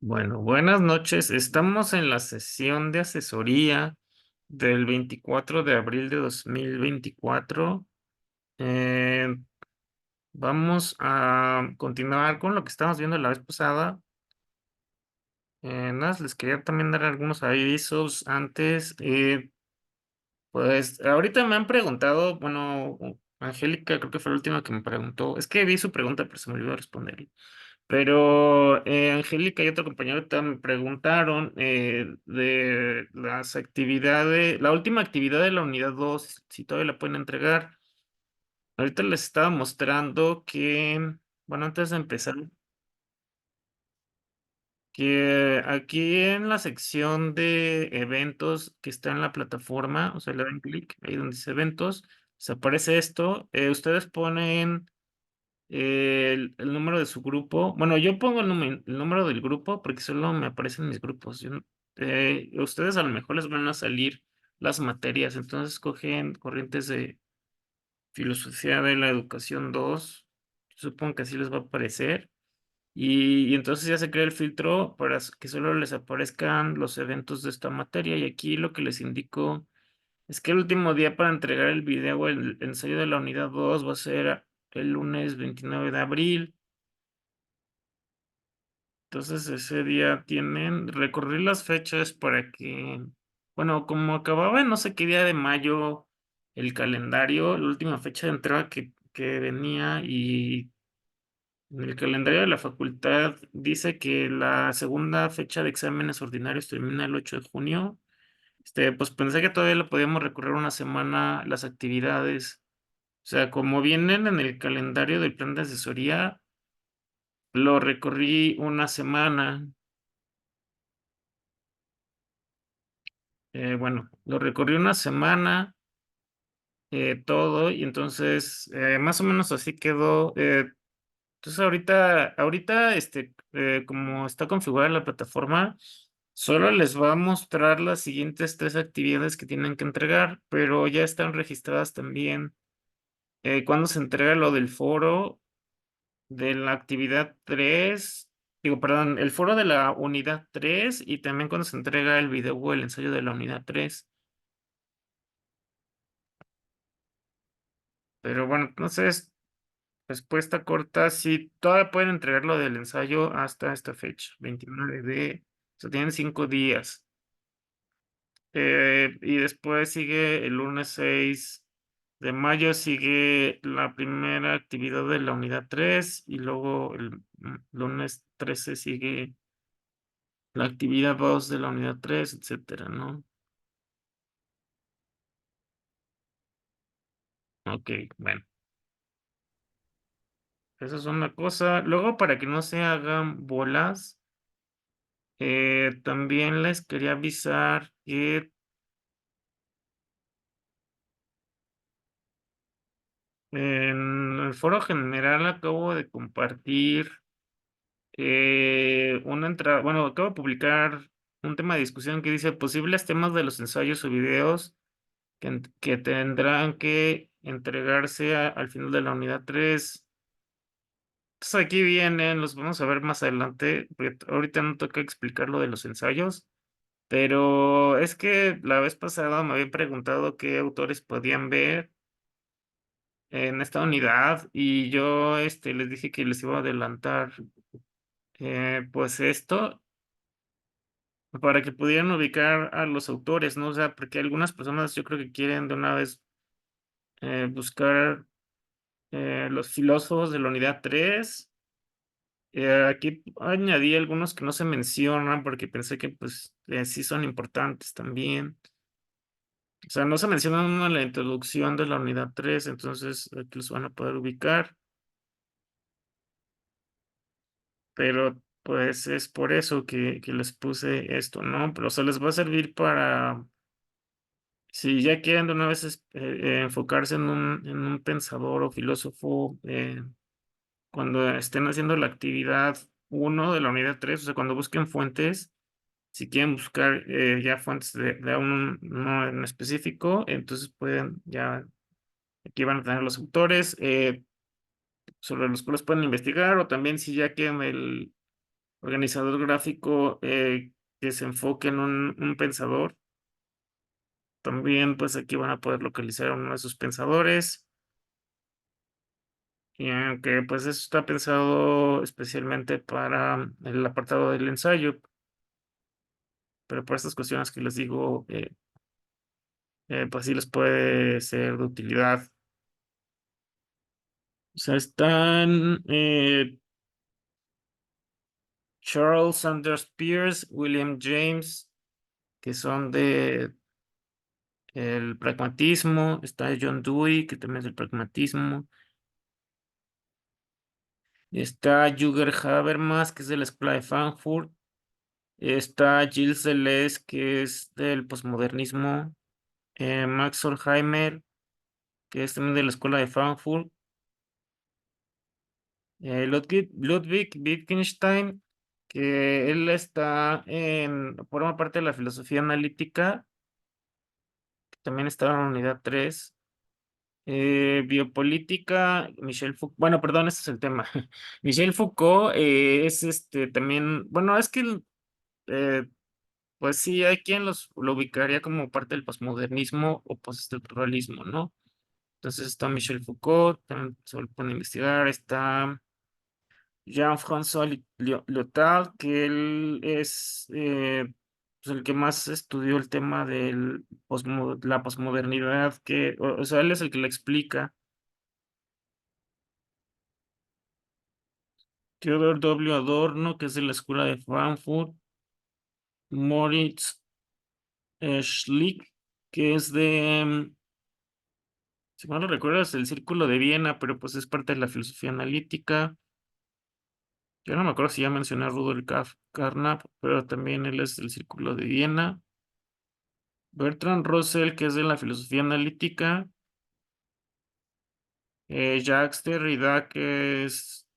Bueno, buenas noches. Estamos en la sesión de asesoría del 24 de abril de 2024. Eh, Vamos a continuar con lo que estábamos viendo la vez pasada. Nada, más les quería también dar algunos avisos antes. Pues ahorita me han preguntado, bueno, Angélica creo que fue la última que me preguntó. Es que vi su pregunta, pero se me olvidó responder. Pero Angélica y otro compañero me preguntaron de las actividades, la última actividad de la unidad 2 si todavía la pueden entregar. Ahorita les estaba mostrando que, bueno, antes de empezar, que aquí en la sección de eventos que está en la plataforma, o sea, le dan clic ahí donde dice eventos, se aparece esto. Ustedes ponen el número de su grupo. Bueno, yo pongo el número del grupo porque solo me aparecen mis grupos. Ustedes a lo mejor les van a salir las materias, entonces cogen corrientes de filosofía de la educación 2. Supongo que así les va a aparecer. Y entonces ya se crea el filtro para que solo les aparezcan los eventos de esta materia. Y aquí lo que les indico es que el último día para entregar el video, el ensayo de la unidad 2 va a ser el lunes 29 de abril. Entonces ese día recorrí las fechas para que, bueno, como acababa en no sé qué día de mayo el calendario, la última fecha de entrega que venía, y en el calendario de la facultad dice que la segunda fecha de exámenes ordinarios termina el 8 de junio. Pues pensé que todavía lo podíamos recorrer una semana las actividades. O sea, como vienen en el calendario del plan de asesoría, lo recorrí una semana. Bueno, lo recorrí una semana, todo, y entonces más o menos así quedó. Entonces ahorita, como está configurada la plataforma, solo les va a mostrar las siguientes tres actividades que tienen que entregar, pero ya están registradas también cuando se entrega lo del foro de la actividad 3, digo, perdón, el foro de la unidad 3 y también cuando se entrega el video o el ensayo de la unidad 3. Pero bueno, entonces, respuesta corta, sí, todavía pueden entregar lo del ensayo hasta esta fecha, 29 o sea, tienen 5 días. Y después sigue el lunes 6 de mayo, sigue la primera actividad de la unidad 3 y luego el lunes 13 sigue la actividad 2 de la unidad 3, etcétera, ¿no? Ok, bueno, eso es una cosa. Luego, para que no se hagan bolas, también les quería avisar que en el foro general acabo de compartir una entrada, bueno, acabo de publicar un tema de discusión que dice posibles temas de los ensayos o videos que tendrán que entregarse al final de la unidad 3. Entonces aquí vienen, los vamos a ver más adelante, porque ahorita no toca explicar lo de los ensayos, pero es que la vez pasada me habían preguntado qué autores podían ver en esta unidad y yo les dije que les iba a adelantar pues esto para que pudieran ubicar a los autores, ¿no? O sea, porque algunas personas yo creo que quieren de una vez buscar los filósofos de la unidad 3. Aquí añadí algunos que no se mencionan porque pensé que pues sí son importantes también. O sea, no se mencionan en la introducción de la unidad 3, entonces aquí los van a poder ubicar. Pero pues es por eso que les puse esto, ¿no? Pero se les va a servir para, si ya quieren de una vez enfocarse en un pensador o filósofo, cuando estén haciendo la actividad 1 de la unidad 3, o sea, cuando busquen fuentes, si quieren buscar ya fuentes de uno en específico, entonces pueden ya, aquí van a tener los autores sobre los cuales pueden investigar, o también si ya quieren organizador gráfico que se enfoque en un pensador. También, pues aquí van a poder localizar a uno de sus pensadores. Y aunque pues eso está pensado especialmente para el apartado del ensayo, pero por estas cuestiones que les digo, pues sí les puede ser de utilidad. O sea, están Charles Sanders Peirce, William James, que son de el pragmatismo. Está John Dewey, que también es del pragmatismo. Está Jürgen Habermas, que es de la Escuela de Frankfurt. Está Gilles Deleuze, que es del posmodernismo. Max Horkheimer, que es también de la Escuela de Frankfurt. Ludwig Wittgenstein, que él forma parte de la filosofía analítica, que también está en la unidad 3. Biopolítica, Michel Foucault, bueno, perdón, ese es el tema. Michel Foucault es también, bueno, es que eh, pues sí, hay quien lo ubicaría como parte del posmodernismo o postestructuralismo, ¿no? Entonces está Michel Foucault, también se lo pueden investigar, está Jean-François Lyotard, que él es pues, el que más estudió el tema de la posmodernidad, o sea, él es el que lo explica. Theodor W. Adorno, que es de la Escuela de Frankfurt. Moritz Schlick, que es si mal no recuerdo, es el Círculo de Viena, pero pues es parte de la filosofía analítica. Yo no me acuerdo si ya mencioné a Rudolf Carnap, pero también él es del Círculo de Viena. Bertrand Russell, que es de la filosofía analítica. Jacques Derrida, que es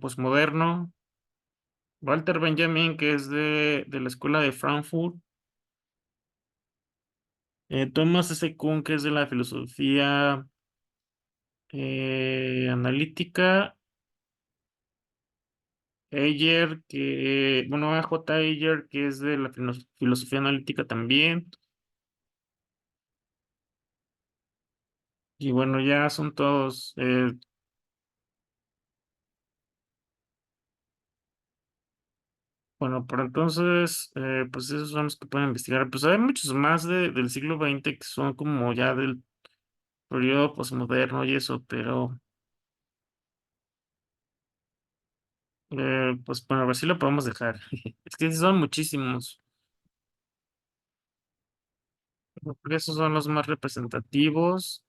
posmoderno. Walter Benjamin, que es de la Escuela de Frankfurt. Thomas S. Kuhn, que es de la filosofía analítica. Ayer, bueno, A.J. Ayer, que es de la filosofía analítica también. Y bueno, ya son todos. Bueno, pero entonces, pues esos son los que pueden investigar. Pues hay muchos más del siglo XX que son como ya del periodo posmoderno y eso, pero pues bueno, a ver si lo podemos dejar. Es que sí son muchísimos. Porque esos son los más representativos.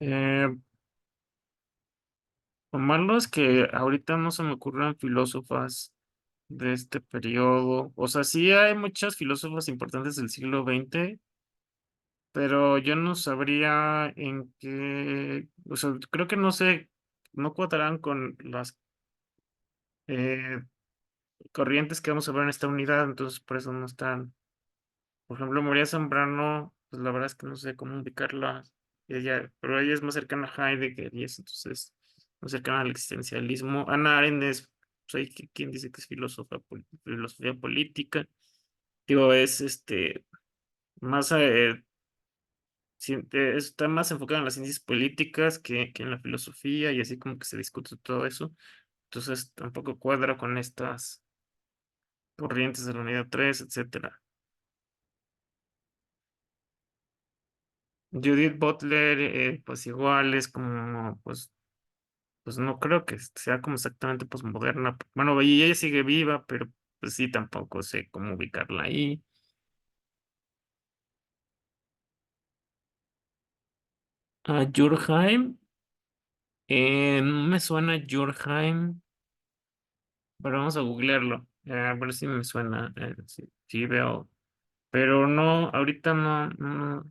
Eh, lo malo es que ahorita no se me ocurren filósofas de este periodo. O sea, sí hay muchas filósofas importantes del siglo XX, pero yo no sabría en qué, o sea, creo que no sé, no cuadrarán con las eh, corrientes que vamos a ver en esta unidad, entonces por eso no están. Por ejemplo, María Zambrano, pues la verdad es que no sé cómo ubicarla, pero ella es más cercana a Heidegger y es entonces más cercana al existencialismo. Ana Arendt es, pues, hay quien dice que es filósofa, filosofía política. Digo, es más, está más enfocado en las ciencias políticas que en la filosofía y así como que se discute todo eso. Entonces tampoco cuadra con estas corrientes de la unidad 3, etcétera. Judith Butler, pues igual es como, pues no creo que sea como exactamente posmoderna. Bueno, y ella sigue viva, pero pues sí, tampoco sé cómo ubicarla ahí. A Durkheim, no me suena Durkheim, pero vamos a googlearlo, a ver si me suena, si veo, pero no, ahorita no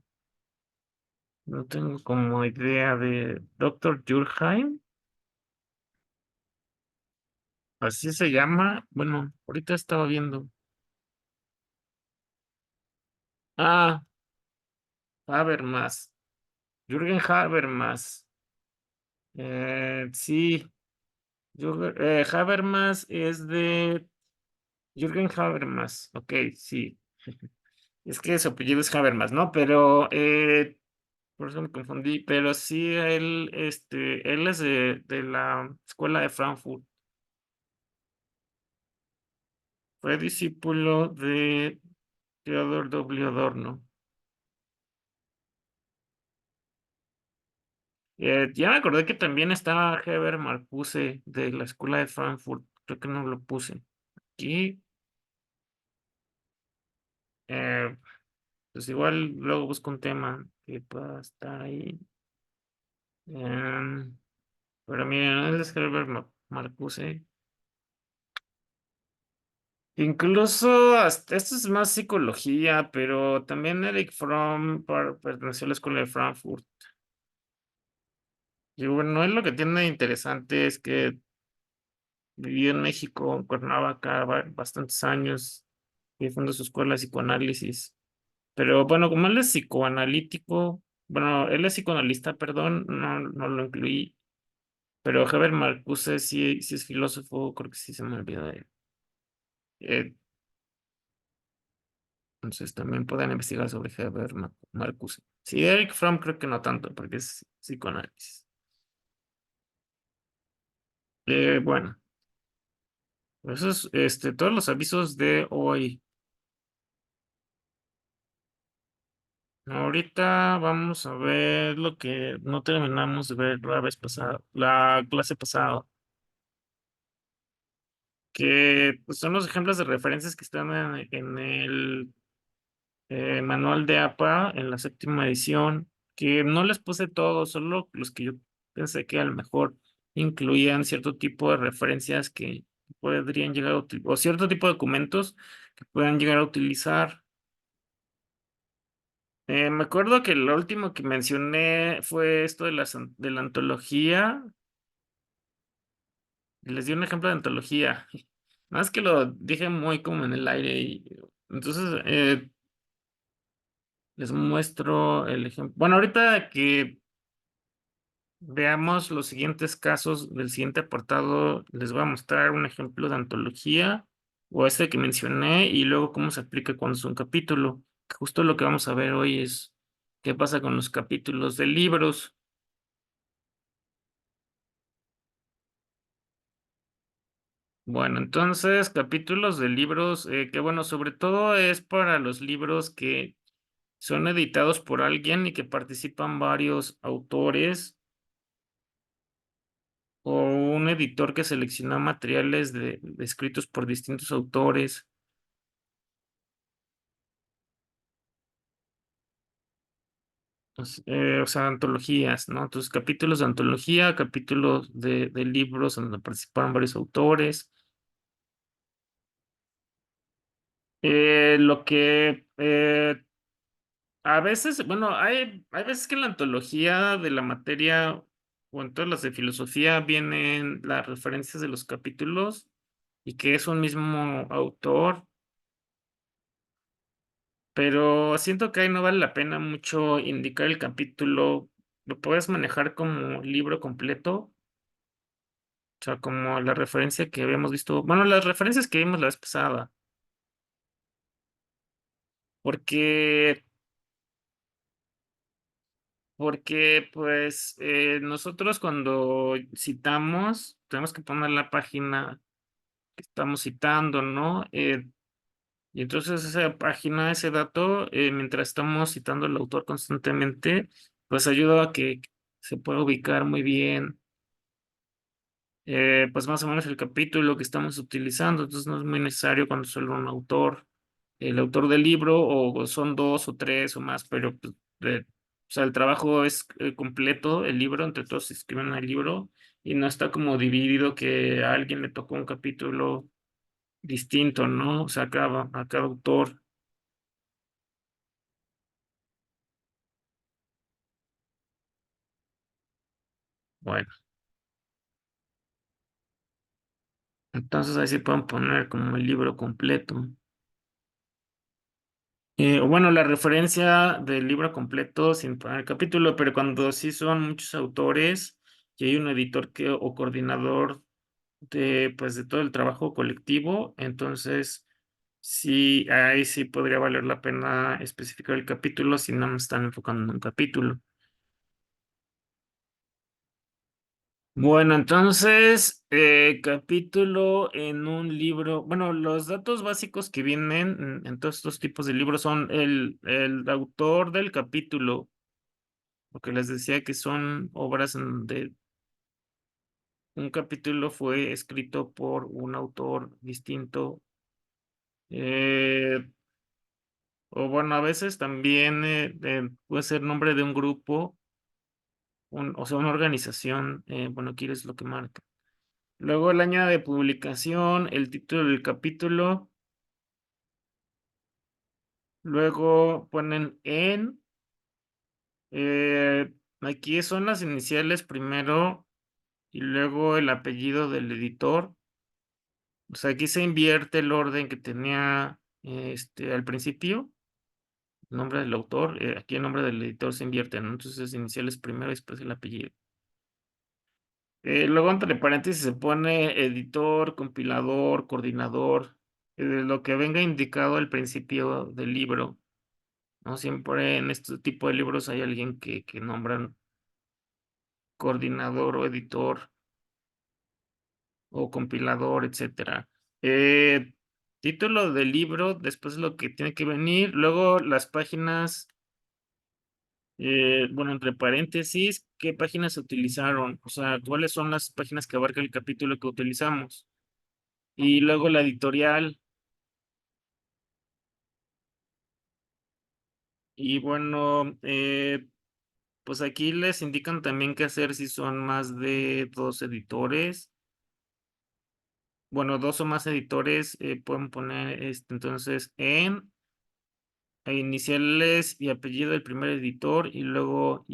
tengo como idea de Doctor Durkheim, así se llama, bueno, ahorita estaba viendo. Ah, Habermas, Jürgen Habermas, sí, Habermas es de Jürgen Habermas. Ok, sí. Es que su apellido es Habermas, ¿no? Pero por eso me confundí. Pero sí, él es de la escuela de Frankfurt. Fue discípulo de Theodor W. Adorno. Ya me acordé que también estaba Heber Marcuse de la escuela de Frankfurt. Creo que no lo puse. Aquí, eh, pues igual luego busco un tema que pueda estar ahí. Em, pero miren, él es Herbert Marcuse. Incluso hasta esto es más psicología, pero también Eric Fromm perteneció a la escuela de Frankfurt. Y bueno, él lo que tiene de interesante es que vivió en México, en Cuernavaca, bastantes años y fundó su escuela de psicoanálisis. Pero bueno, como él es psicoanalítico, bueno, él es psicoanalista, perdón, no lo incluí. Pero Herbert Marcuse sí es filósofo, creo que sí se me olvidó de él. Eh, entonces también pueden investigar sobre Herbert Marcuse. Sí, Eric Fromm creo que no tanto, porque es psicoanálisis. Bueno, esos todos los avisos de hoy. Ahorita vamos a ver lo que no terminamos de ver la vez pasada, la clase pasada, que pues, son los ejemplos de referencias que están en el manual de APA en la séptima edición, que no les puse todos, solo los que yo pensé que a lo mejor incluían cierto tipo de referencias que podrían llegar a utilizar, o cierto tipo de documentos que puedan llegar a utilizar. Me acuerdo que lo último que mencioné fue esto de la antología. Les di un ejemplo de antología. Nada más que lo dije muy como en el aire y entonces les muestro el ejemplo. Bueno, ahorita que veamos los siguientes casos del siguiente apartado, les voy a mostrar un ejemplo de antología o este que mencioné y luego cómo se aplica cuando es un capítulo. Justo lo que vamos a ver hoy es qué pasa con los capítulos de libros. Bueno, entonces, capítulos de libros, que bueno, sobre todo es para los libros que son editados por alguien y que participan varios autores o un editor que selecciona materiales escritos por distintos autores. O sea, antologías, ¿no? Entonces, capítulos de antología, capítulos de libros donde participaron varios autores. Lo que a veces, bueno, hay veces que en la antología de la materia o en todas las de filosofía vienen las referencias de los capítulos y que es un mismo autor, pero siento que ahí no vale la pena mucho indicar el capítulo. Lo puedes manejar como libro completo, o sea, como la referencia que habíamos visto, bueno, las referencias que vimos la vez pasada, porque, porque pues nosotros cuando citamos tenemos que poner la página que estamos citando, ¿no? Y entonces esa página, ese dato, mientras estamos citando al autor constantemente, pues ayuda a que se pueda ubicar muy bien, pues más o menos el capítulo que estamos utilizando. Entonces no es muy necesario cuando solo un autor, el autor del libro, o son dos o tres o más, pero pues, o sea, el trabajo es completo, el libro, entre todos se escriben el libro y no está como dividido que a alguien le tocó un capítulo distinto, ¿no? O sea, a cada autor. Bueno, entonces ahí se pueden poner como el libro completo. O bueno, la referencia del libro completo sin poner el capítulo, pero cuando sí son muchos autores y hay un editor o coordinador pues, de todo el trabajo colectivo. Entonces, sí, ahí sí podría valer la pena especificar el capítulo si no me están enfocando en un capítulo. Bueno, entonces, capítulo en un libro. Bueno, los datos básicos que vienen en todos estos tipos de libros son el autor del capítulo, porque les decía que son obras de un capítulo fue escrito por un autor distinto. eh, o bueno, a veces también puede ser nombre de un grupo, o sea, una organización. Bueno, aquí es lo que marca. Luego el año de publicación, el título del capítulo, luego ponen aquí son las iniciales primero y luego el apellido del editor. O sea, aquí se invierte el orden que tenía al principio, el nombre del autor, aquí el nombre del editor se invierte, ¿no? Entonces iniciales primero y después el apellido. Luego entre paréntesis se pone editor, compilador, coordinador, lo que venga indicado al principio del libro. No siempre en este tipo de libros hay alguien que nombran coordinador o editor o compilador, etcétera. Eh, Título del libro, después lo que tiene que venir, luego las páginas, bueno, entre paréntesis, ¿qué páginas se utilizaron? O sea, ¿cuáles son las páginas que abarca el capítulo que utilizamos? Y luego la editorial. Y bueno, pues aquí les indican también qué hacer si son más de dos editores. Bueno, dos o más editores pueden poner entonces iniciales y apellido del primer editor y luego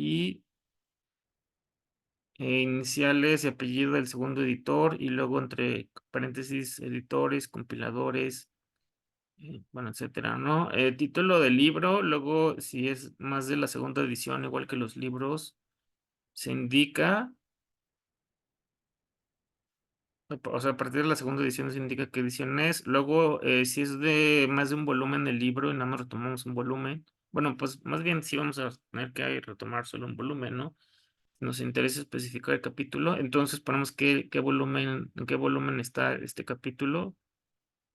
iniciales y apellido del segundo editor y luego entre paréntesis editores, compiladores, bueno, etcétera, ¿no? Título del libro, luego si es más de la segunda edición, igual que los libros, se indica. O sea, a partir de la segunda edición se indica qué edición es. Luego, si es de más de un volumen el libro y nada más retomamos un volumen. Bueno, pues más bien sí vamos a tener que retomar solo un volumen, ¿no? Nos interesa especificar el capítulo. Entonces ponemos qué volumen, en qué volumen está este capítulo.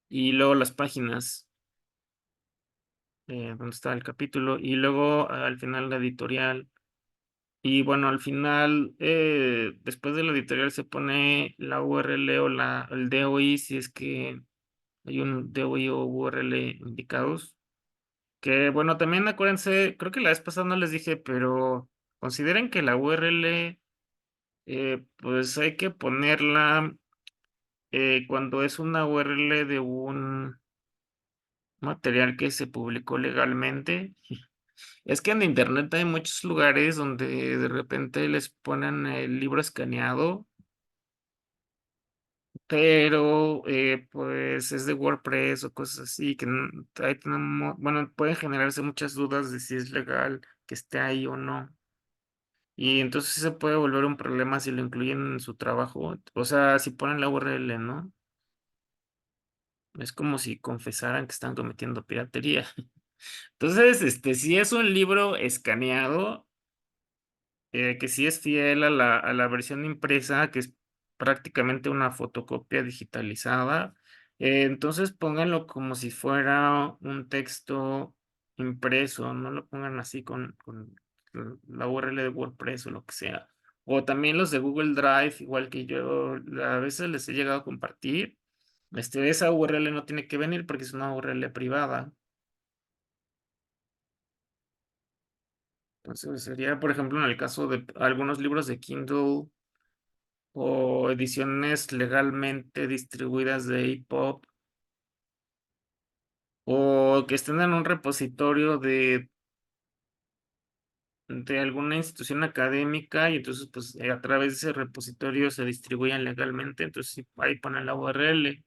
Y luego las páginas, donde está el capítulo. Y luego al final la editorial. Y bueno, al final, después de la editorial se pone la URL o el DOI si es que hay un DOI o URL indicados. Que bueno, también acuérdense, creo que la vez pasada no les dije, pero consideren que la URL, pues hay que ponerla cuando es una URL de un material que se publicó legalmente. Es que en internet hay muchos lugares donde de repente les ponen el libro escaneado, pero pues es de WordPress o cosas así, que ahí tenemos, bueno, pueden generarse muchas dudas de si es legal que esté ahí o no. Y entonces se puede volver un problema si lo incluyen en su trabajo. O sea, si ponen la URL, ¿no? Es como si confesaran que están cometiendo piratería. Entonces, si es un libro escaneado, que sí es fiel a la versión impresa, que es prácticamente una fotocopia digitalizada. Entonces pónganlo como si fuera un texto impreso, no lo pongan así con la URL de WordPress o lo que sea. O también los de Google Drive, igual que yo a veces les he llegado a compartir. Esa URL no tiene que venir porque es una URL privada. Entonces sería, por ejemplo, en el caso de algunos libros de Kindle o ediciones legalmente distribuidas de EPUB o que estén en un repositorio de alguna institución académica y entonces pues a través de ese repositorio se distribuyan legalmente, entonces sí, ahí ponen la URL.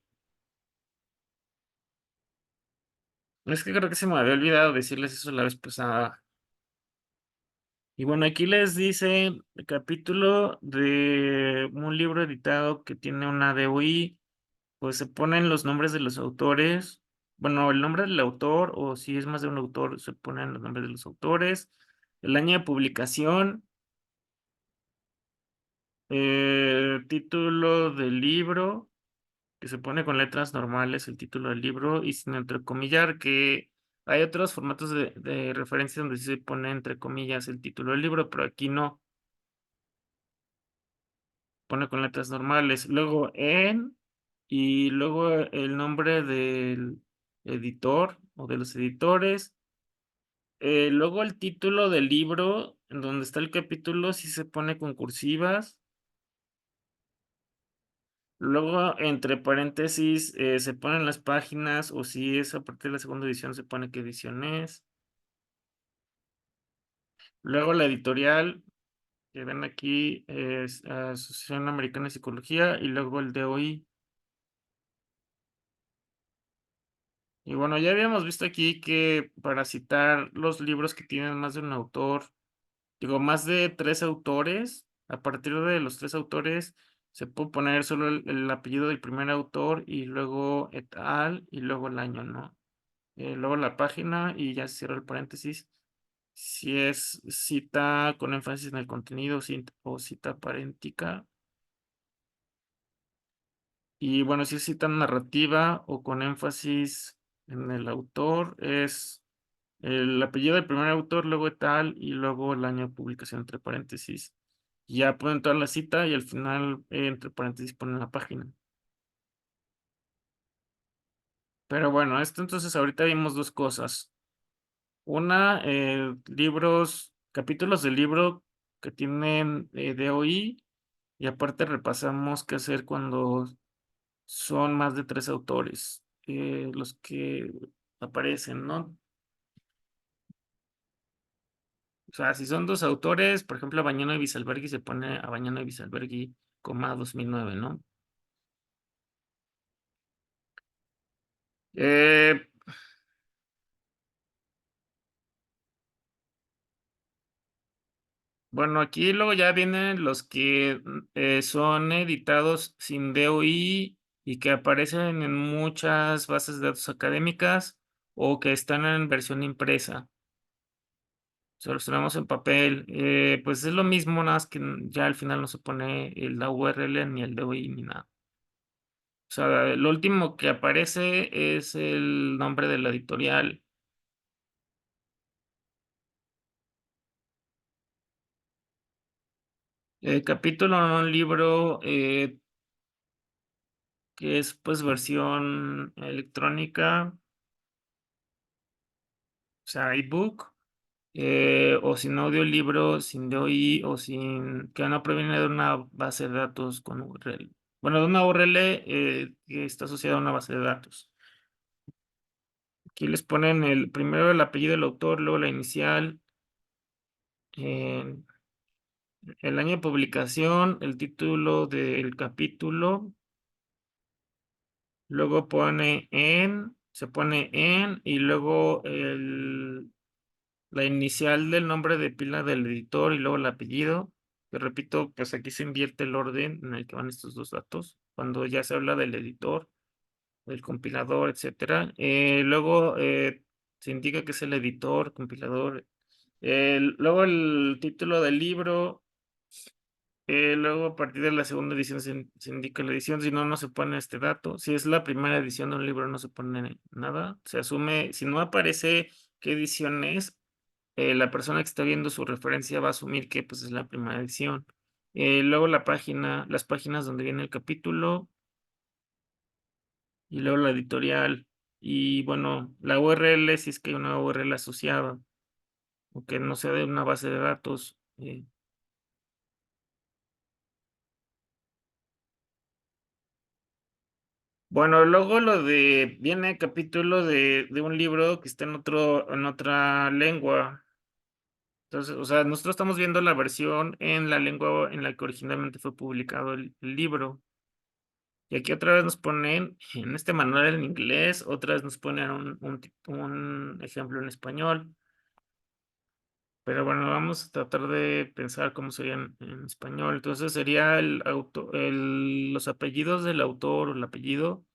Es que creo que se me había olvidado decirles eso la vez pasada. Y bueno, aquí les dice el capítulo de un libro editado que tiene una DOI, pues se ponen los nombres de los autores. Bueno, el nombre del autor, o si es más de un autor, se ponen los nombres de los autores, el año de publicación, título del libro, que se pone con letras normales, el título del libro, y sin entrecomillar, que hay otros formatos de referencia donde sí se pone entre comillas el título del libro, pero aquí no, pone con letras normales. Luego y luego el nombre del editor o de los editores. Luego el título del libro, en donde está el capítulo, sí se pone con cursivas. Luego, entre paréntesis, se ponen las páginas, o si es a partir de la segunda edición, se pone qué edición es. Luego la editorial, que ven aquí, es Asociación Americana de Psicología, y luego el DOI. Y bueno, ya habíamos visto aquí que para citar los libros que tienen más de un autor, digo, más de tres autores, a partir de los tres autores se puede poner solo el apellido del primer autor y luego et al y luego el año, ¿no? Luego la página y ya se cierra el paréntesis. Si es cita con énfasis en el contenido o cita paréntica. Y bueno, si es cita narrativa o con énfasis en el autor, es el apellido del primer autor, luego tal, y luego el año de publicación entre paréntesis. Y ya ponen toda la cita y al final, entre paréntesis, ponen la página. Pero bueno, esto entonces ahorita vimos dos cosas. Una, libros, capítulos del libro que tienen DOI, y aparte repasamos qué hacer cuando son más de tres autores, los que aparecen, ¿no? O sea, si son dos autores, por ejemplo, Bañano y Bisalberghi, se pone a Bañano y Bisalberghi, 2009, ¿no? Eh, bueno, aquí luego ya vienen los que son editados sin DOI y que aparecen en muchas bases de datos académicas o que están en versión impresa. Se los tenemos en papel. Pues es lo mismo, nada más que ya al final no se pone la URL ni el DOI ni nada. O sea, lo último que aparece es el nombre de la editorial. Capítulo en un libro que es pues versión electrónica, o sea, ebook, o sin audiolibro, sin DOI o sin que no proviene de una base de datos con URL. Bueno, de una URL que está asociada a una base de datos. Aquí les ponen el primero el apellido del autor, luego la inicial, eh, el año de publicación, el título del capítulo, luego se pone en, y luego la inicial del nombre de pila del editor y luego el apellido. Que repito, pues aquí se invierte el orden en el que van estos dos datos, cuando ya se habla del editor, del compilador, etcétera. Luego se indica que es el editor, compilador. Luego el título del libro. Luego, a partir de la segunda edición se indica la edición, si no, no se pone este dato. Si es la primera edición de un libro, no se pone nada. Se asume, si no aparece qué edición es, la persona que está viendo su referencia va a asumir que pues, es la primera edición. Luego la página, las páginas donde viene el capítulo, y luego la editorial. Y bueno, la URL, si es que hay una URL asociada, o que no sea de una base de datos. Bueno, luego viene capítulo de un libro que está en otra lengua. Entonces, o sea, nosotros estamos viendo la versión en la lengua en la que originalmente fue publicado el libro. Y aquí otra vez nos ponen en este manual en inglés, otra vez nos ponen un ejemplo en español. Pero bueno, vamos a tratar de pensar cómo sería en español. Entonces sería los apellidos del autor o el apellido,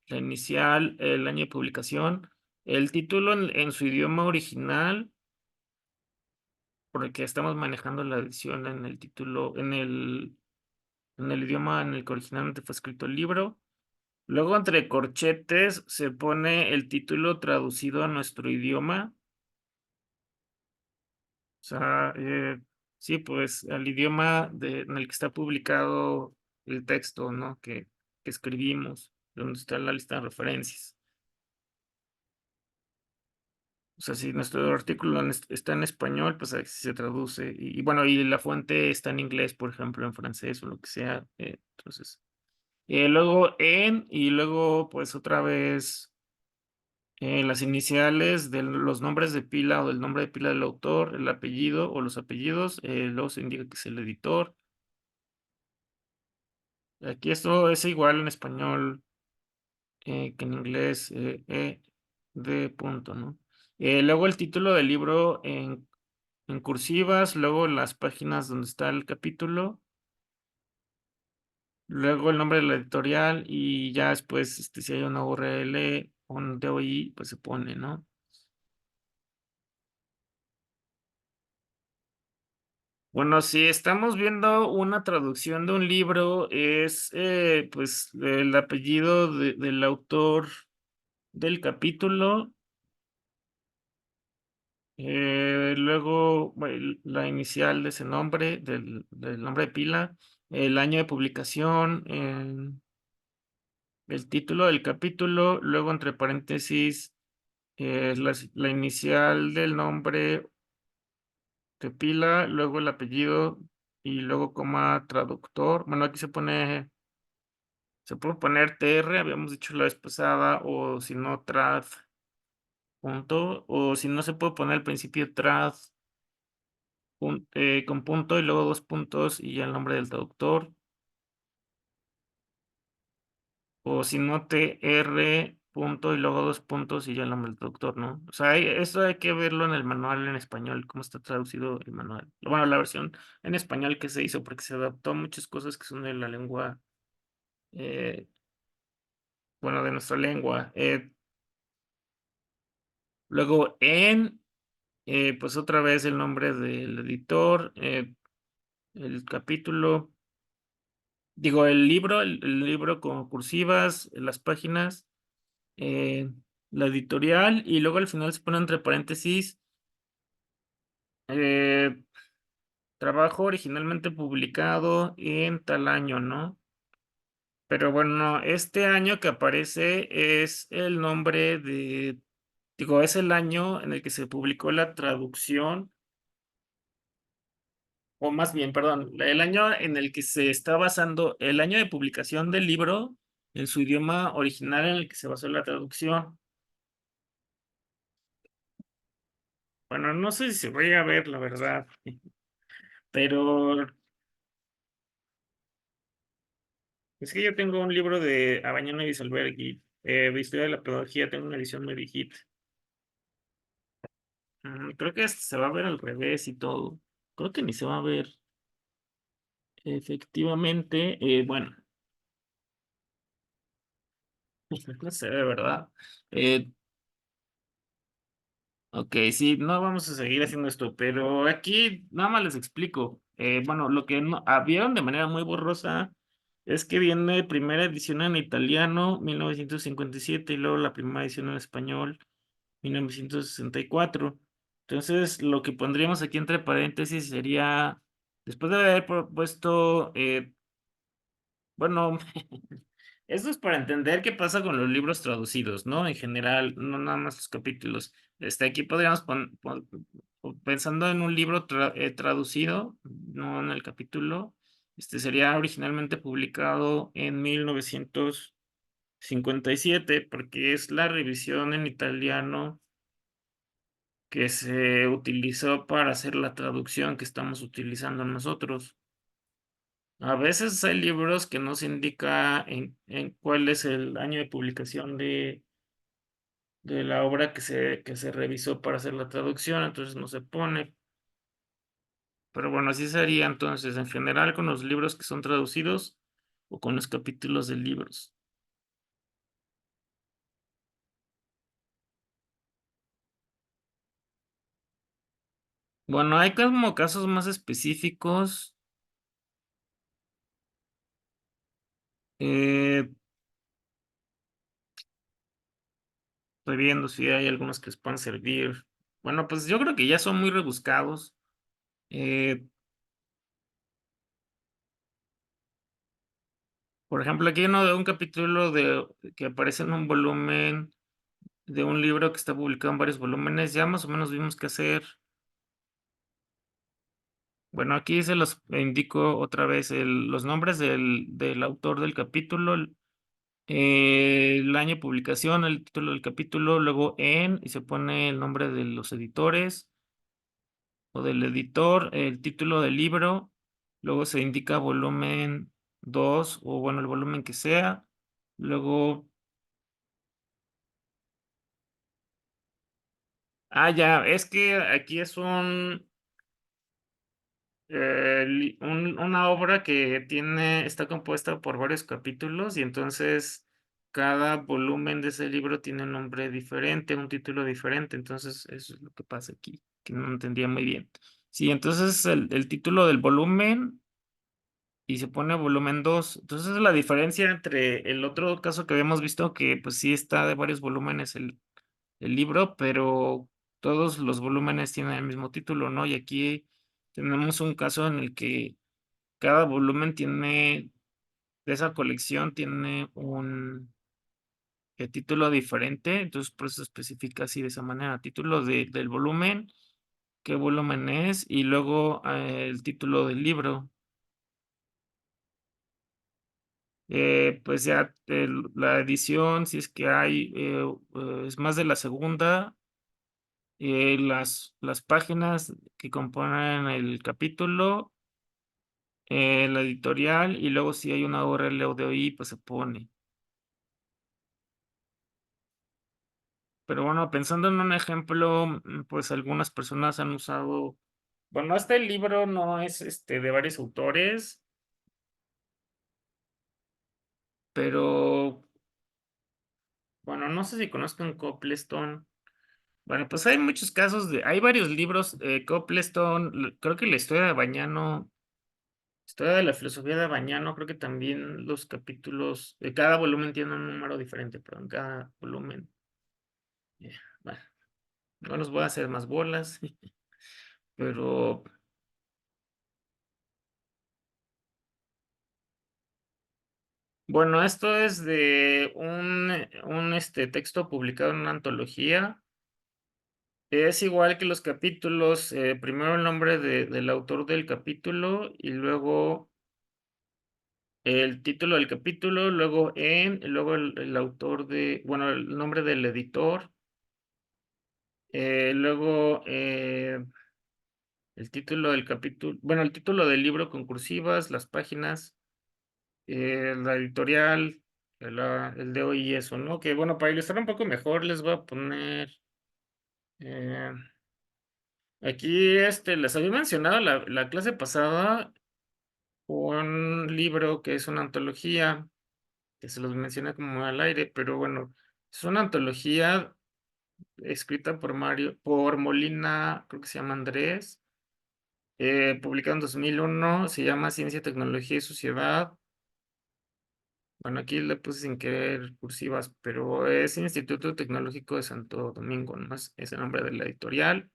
la inicial, el año de publicación, el título en su idioma original, porque estamos manejando la edición en el título, en el idioma en el que originalmente fue escrito el libro. Luego, entre corchetes, se pone el título traducido a nuestro idioma. O sea, sí, pues al idioma en el que está publicado el texto, ¿no? Que escribimos, donde está la lista de referencias. O sea, si nuestro artículo está en español, pues así se traduce. Y bueno, y la fuente está en inglés, por ejemplo, en francés o lo que sea. Entonces, luego y luego, pues otra vez, las iniciales de los nombres de pila o del nombre de pila del autor, el apellido o los apellidos, luego se indica que es el editor. Aquí esto es igual en español que en inglés, de punto, ¿no? Luego el título del libro en cursivas, luego las páginas donde está el capítulo, luego el nombre de la editorial y ya después, si hay una URL, un DOI, pues se pone, ¿no? Bueno, si estamos viendo una traducción de un libro, es pues el apellido del autor del capítulo, luego la inicial de ese nombre, del nombre de pila, el año de publicación, el título del capítulo, luego entre paréntesis, la inicial del nombre de pila, luego el apellido y luego coma traductor. Bueno, aquí se puede poner TR, habíamos dicho la vez pasada, o si no, trad, punto, o si no se puede poner al principio trad con punto y luego dos puntos y ya el nombre del traductor, o si no, TR, punto y luego dos puntos y ya el nombre del traductor, ¿no? O sea, eso hay que verlo en el manual en español, cómo está traducido el manual. Bueno, la versión en español que se hizo, porque se adaptó a muchas cosas que son de la lengua, eh, bueno, de nuestra lengua. Luego pues otra vez el nombre del editor, el capítulo, digo, el libro con cursivas, las páginas, eh, la editorial, y luego al final se pone entre paréntesis, eh, trabajo originalmente publicado en tal año, ¿no? Pero bueno, este año que aparece es el nombre digo, es el año en el que se publicó la traducción. O más bien, perdón, el año en el que se está basando, el año de publicación del libro en su idioma original en el que se basó la traducción. Bueno, no sé si se voy a ver, la verdad, pero es que yo tengo un libro de Abañano y Salbergi, de historia de la pedagogía, tengo una edición muy viejita. Creo que se va a ver al revés y todo. Creo que ni se va a ver. Efectivamente, bueno, no sé, de verdad. Eh, Ok, sí, no vamos a seguir haciendo esto, pero aquí nada más les explico. Bueno, lo que vieron de manera muy borrosa es que viene primera edición en italiano, 1957, y luego la primera edición en español, 1964. Entonces, lo que pondríamos aquí entre paréntesis sería, después de haber puesto, bueno, eso es para entender qué pasa con los libros traducidos, ¿no? En general, no nada más los capítulos. Aquí podríamos pensando en un libro traducido, no en el capítulo. Sería originalmente publicado en 1957, porque es la revisión en italiano que se utilizó para hacer la traducción que estamos utilizando nosotros. A veces hay libros que no se indica en cuál es el año de publicación de la obra que se revisó para hacer la traducción, entonces no se pone. Pero bueno, así sería entonces, en general con los libros que son traducidos o con los capítulos de libros. Bueno, hay como casos más específicos. eh, Estoy viendo si hay algunos que les puedan servir. Bueno, pues yo creo que ya son muy rebuscados. Eh, por ejemplo, aquí hay uno de un capítulo que aparece en un volumen de un libro que está publicado en varios volúmenes. Ya más o menos vimos qué hacer. Bueno, aquí se los indico otra vez los nombres del autor del capítulo, el año de publicación, el título del capítulo, luego y se pone el nombre de los editores o del editor, el título del libro, luego se indica volumen 2 o bueno, el volumen que sea. Luego, ya, es que aquí es una obra que está compuesta por varios capítulos y entonces cada volumen de ese libro tiene un nombre diferente, un título diferente. Entonces, eso es lo que pasa aquí, que no entendía muy bien. Sí, entonces el título del volumen y se pone volumen 2. Entonces, la diferencia entre el otro caso que habíamos visto, que pues sí está de varios volúmenes el libro, pero todos los volúmenes tienen el mismo título, ¿no? Y aquí tenemos un caso en el que cada volumen de esa colección tiene un título diferente, entonces por eso especifica así de esa manera, título del volumen, qué volumen es, y luego el título del libro. Pues ya la edición, si es que hay, es más de la segunda, las páginas que componen el capítulo, la editorial, y luego si hay una URL o DOI, pues se pone. Pero bueno, pensando en un ejemplo, pues algunas personas han usado, bueno, este libro no es de varios autores, pero bueno, no sé si conozcan Coplestone. Bueno, pues hay muchos casos hay varios libros, Coplestone, creo que la historia de Bañano, historia de la filosofía de Bañano, creo que también los capítulos, cada volumen tiene un número diferente, pero en cada volumen, bueno, no los voy a hacer más bolas, pero bueno, esto es de un texto publicado en una antología. Es igual que los capítulos, primero el nombre del autor del capítulo y luego el título del capítulo, luego y luego el autor bueno, el nombre del editor, luego el título del capítulo, bueno, el título del libro con cursivas, las páginas, la editorial, el de hoy y eso, ¿no? Que bueno, para ilustrar un poco mejor les voy a poner eh, aquí, les había mencionado la clase pasada un libro que es una antología, que se los mencioné como al aire, pero bueno, es una antología escrita por Molina, creo que se llama Andrés, publicado en 2001, se llama Ciencia, Tecnología y Sociedad. Bueno, aquí le puse sin querer cursivas, pero es Instituto Tecnológico de Santo Domingo, ¿no? Es el nombre de la editorial.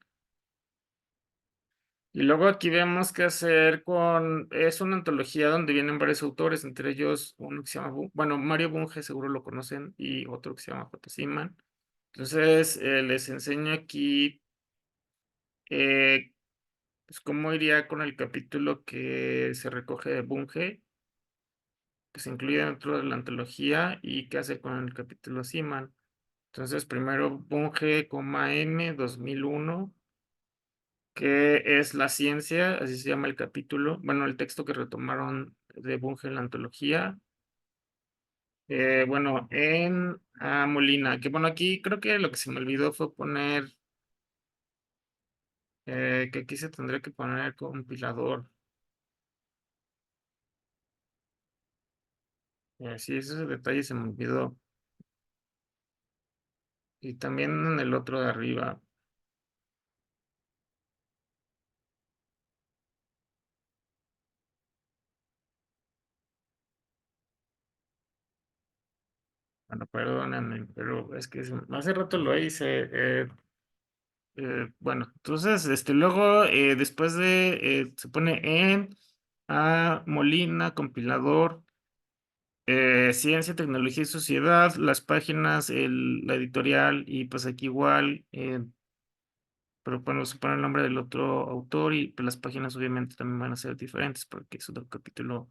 Y luego aquí vemos qué hacer es una antología donde vienen varios autores, entre ellos uno que se llama, bueno, Mario Bunge, seguro lo conocen, y otro que se llama J. Simán. Entonces, les enseño aquí pues, cómo iría con el capítulo que se recoge de Bunge, que se incluye dentro de la antología, y qué hacer con el capítulo Simán. Entonces, primero Bunge, M, 2001, que es la ciencia, así se llama el capítulo, bueno, el texto que retomaron de Bunge en la antología. Bueno, Molina, que bueno, aquí creo que lo que se me olvidó fue poner Que aquí se tendría que poner compilador. Sí, ese detalle se me olvidó. Y también en el otro de arriba. Bueno, perdónenme, pero es que hace rato lo hice. Bueno, entonces, luego, después se pone en a Molina, compilador, ciencia, tecnología y sociedad, las páginas, la editorial, y pues aquí igual, pero bueno, se pone el nombre del otro autor y pues las páginas obviamente también van a ser diferentes porque es otro capítulo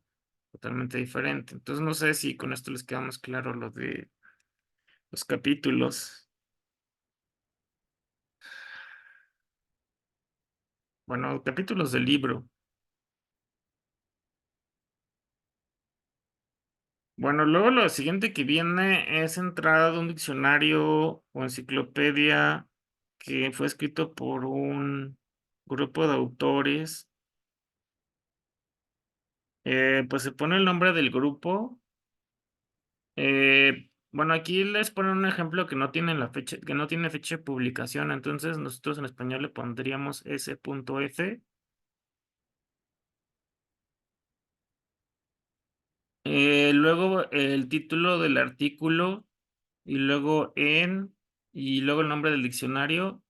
totalmente diferente. Entonces, no sé si con esto les queda más claro lo de los capítulos. Bueno, capítulos del libro. Bueno, luego lo siguiente que viene es entrada de un diccionario o enciclopedia que fue escrito por un grupo de autores. Pues se pone el nombre del grupo. Bueno, aquí les ponen un ejemplo que no tiene la fecha, que no tiene fecha de publicación, entonces nosotros en español le pondríamos S.F. Luego el título del artículo y luego y luego el nombre del diccionario.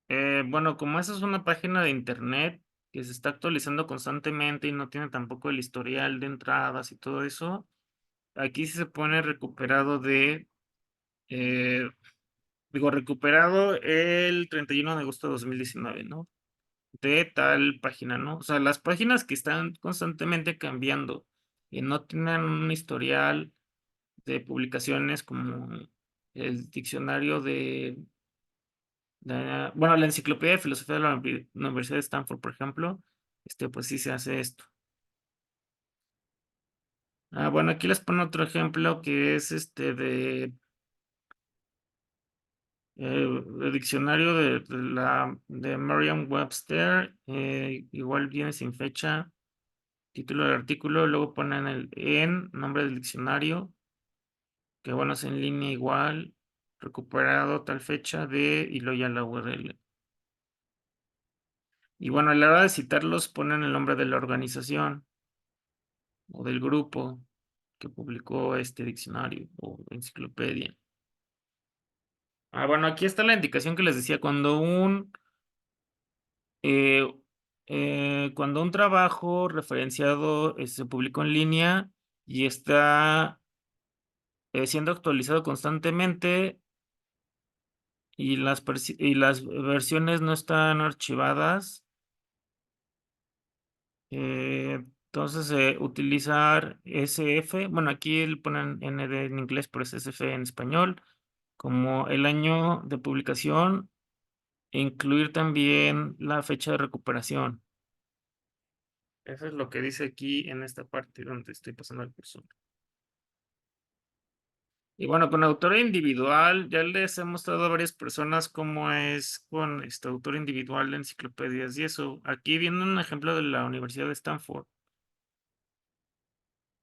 Bueno, como esa es una página de internet que se está actualizando constantemente y no tiene tampoco el historial de entradas y todo eso, aquí sí se pone recuperado eh, digo, recuperado el 31 de agosto de 2019, ¿no? De tal página, ¿no? O sea, las páginas que están constantemente cambiando y no tienen un historial de publicaciones como el diccionario bueno, la enciclopedia de filosofía de la Universidad de Stanford, por ejemplo, pues sí se hace esto. Bueno, aquí les pongo otro ejemplo que es el diccionario de Merriam-Webster, igual viene sin fecha, título del artículo, luego ponen nombre del diccionario, que bueno, es en línea igual, recuperado tal fecha y luego ya la URL. Y bueno, a la hora de citarlos ponen el nombre de la organización o del grupo que publicó este diccionario o enciclopedia. Bueno, aquí está la indicación que les decía, eh, cuando un trabajo referenciado se publicó en línea y está siendo actualizado constantemente y las versiones no están archivadas, entonces utilizar SF, bueno, aquí le ponen ND en inglés, pero es SF en español, como el año de publicación e incluir también la fecha de recuperación. Eso es lo que dice aquí en esta parte donde estoy pasando el cursor. Y bueno, con autor individual, ya les he mostrado a varias personas cómo es con este autor individual de enciclopedias y eso. Aquí viene un ejemplo de la Universidad de Stanford.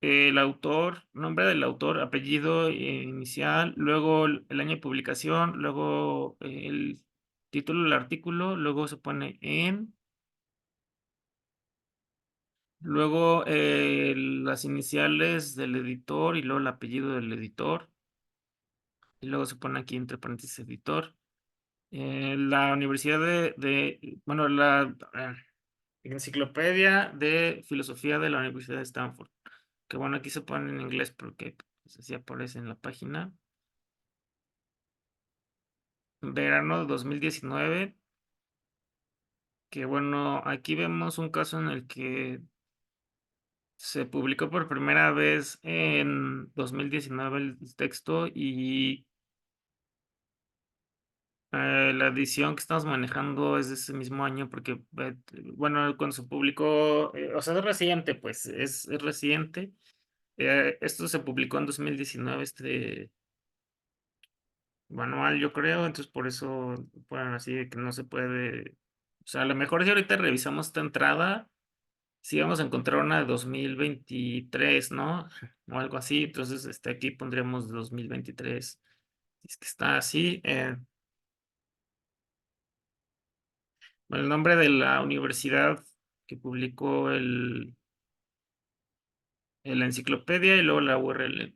El autor, nombre del autor, apellido inicial, luego el año de publicación, luego el título del artículo, luego se pone luego las iniciales del editor y luego el apellido del editor, y luego se pone aquí entre paréntesis editor. La Universidad bueno, la Enciclopedia de Filosofía de la Universidad de Stanford, que bueno, aquí se pone en inglés porque pues, así aparece en la página. Verano de 2019, que bueno, aquí vemos un caso en el que se publicó por primera vez en 2019 el texto y la edición que estamos manejando es de ese mismo año porque, bueno, cuando se publicó, o sea, es reciente, pues, es reciente. Esto se publicó en 2019, manual, yo creo, entonces por eso ponen así de que no se puede. O sea, a lo mejor si ahorita revisamos esta entrada, sí vamos a encontrar una de 2023, ¿no? O algo así, entonces aquí pondremos 2023. Es que está así. El nombre de la universidad que publicó la enciclopedia y luego la URL.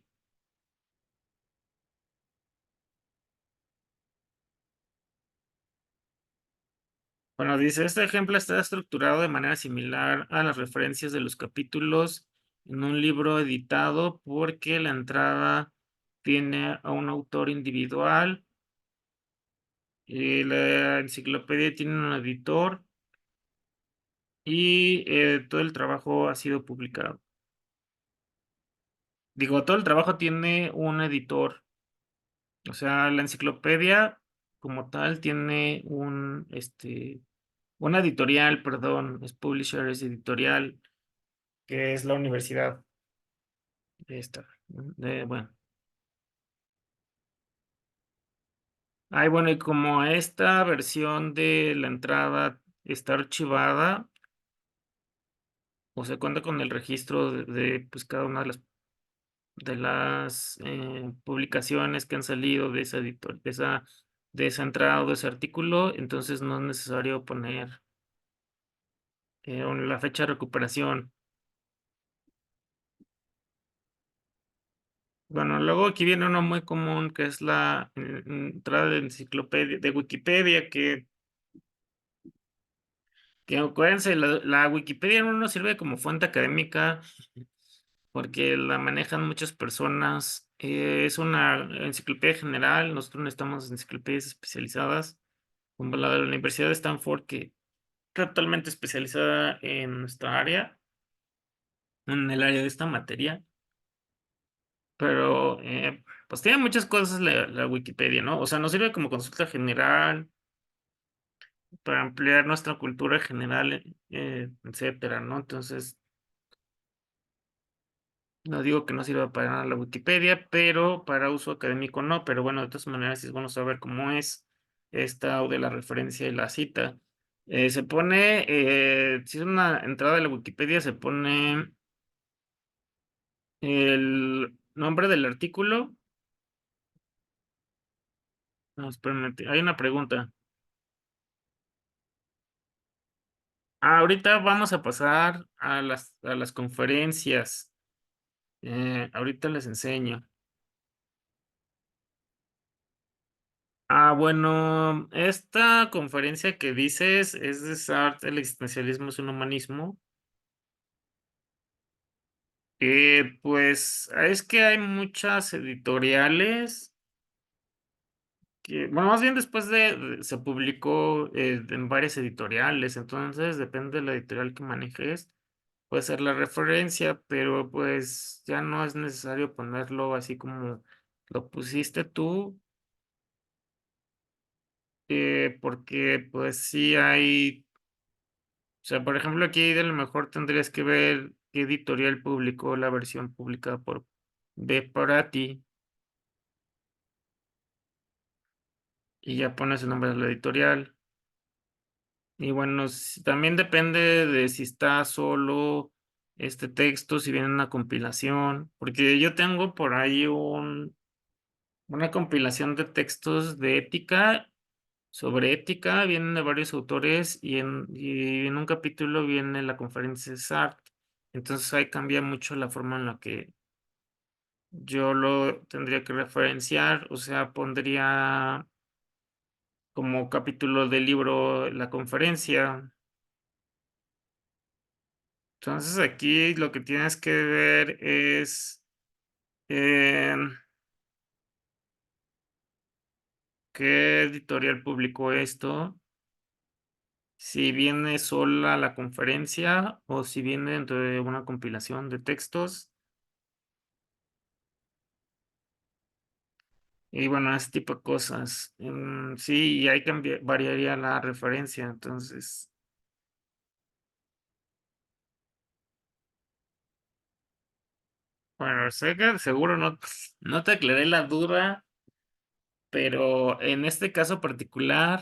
Bueno, dice, este ejemplo está estructurado de manera similar a las referencias de los capítulos en un libro editado porque la entrada tiene a un autor individual y la enciclopedia tiene un editor y todo el trabajo ha sido publicado. Digo, todo el trabajo tiene un editor. O sea, la enciclopedia como tal tiene una editorial, perdón, es publisher, es editorial, que es la universidad esta. Bueno. Ay, bueno, y como esta versión de la entrada está archivada, o se cuenta con el registro pues, cada una de las publicaciones que han salido de esa editor, de esa entrada o de ese artículo, entonces no es necesario poner la fecha de recuperación. Bueno, luego aquí viene uno muy común que es la entrada de enciclopedia, de Wikipedia, que acuérdense, la Wikipedia no nos sirve como fuente académica porque la manejan muchas personas. Es una enciclopedia general, nosotros necesitamos enciclopedias especializadas, como la de la Universidad de Stanford, que está totalmente especializada en nuestra área, en el área de esta materia, pero pues tiene muchas cosas la Wikipedia, ¿no? O sea, nos sirve como consulta general para ampliar nuestra cultura general, etcétera, ¿no? Entonces, no digo que no sirva para nada la Wikipedia, pero para uso académico no. Pero bueno, de todas maneras sí es bueno saber cómo es esta o de la referencia y la cita. Si es una entrada de la Wikipedia, se pone el nombre del artículo. No, espérame, hay una pregunta. Ahorita vamos a pasar a las conferencias. Ahorita les enseño. Bueno, esta conferencia que dices es de Sartre, el existencialismo es un humanismo. Pues es que hay muchas editoriales bueno, más bien después se publicó en varias editoriales, entonces depende de la editorial que manejes, puede ser la referencia, pero pues ya no es necesario ponerlo así como lo pusiste tú, porque pues sí hay. O sea, por ejemplo, aquí a lo mejor tendrías que ver qué editorial publicó la versión publicada por B para ti y ya pones el nombre de la editorial. Y bueno, también depende de si está solo este texto, si viene una compilación, porque yo tengo por ahí una compilación de textos de ética, sobre ética, vienen de varios autores y en un capítulo viene la conferencia de Sartre. Entonces ahí cambia mucho la forma en la que yo lo tendría que referenciar, o sea, pondría como capítulo del libro la conferencia. Entonces aquí lo que tienes que ver es em, qué editorial publicó esto, si viene sola la conferencia o si viene dentro de una compilación de textos. Y bueno, ese tipo de cosas. Sí, y ahí variaría la referencia. Entonces, bueno, sé que seguro no te aclaré la duda, pero en este caso particular,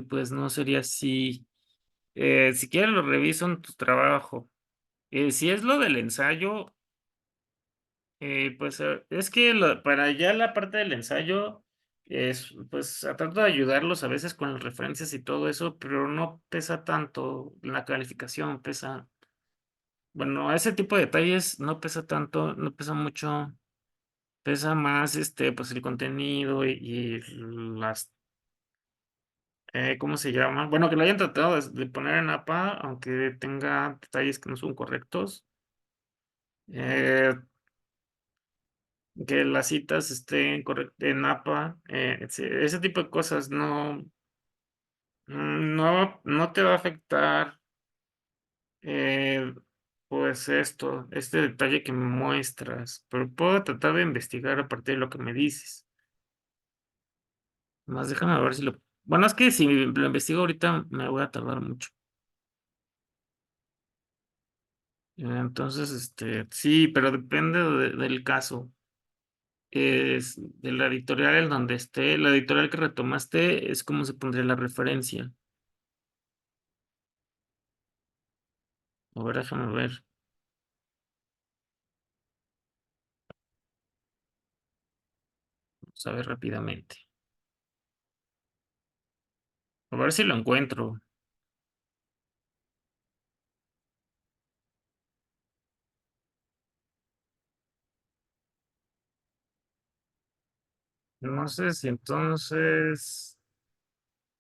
pues no sería así. Si quieres lo reviso en tu trabajo. Si es lo del ensayo, pues, es que para ya la parte del ensayo es, pues, trato de ayudarlos a veces con las referencias y todo eso, pero no pesa tanto la calificación, pesa, bueno, ese tipo de detalles no pesa tanto, no pesa mucho, pesa más, pues, el contenido y las, ¿cómo se llama? Bueno, que lo hayan tratado de poner en APA, aunque tenga detalles que no son correctos. Eh, Que las citas estén en APA, ese tipo de cosas no te va a afectar, eh, pues este detalle que me muestras, pero puedo tratar de investigar a partir de lo que me dices. Más déjame ver si lo bueno, es que si lo investigo ahorita me voy a tardar mucho. Entonces, sí, pero depende del caso. Es de la editorial en donde esté, la editorial que retomaste es como se pondría la referencia. A ver, déjame ver. Vamos a ver rápidamente. A ver si lo encuentro. No sé si entonces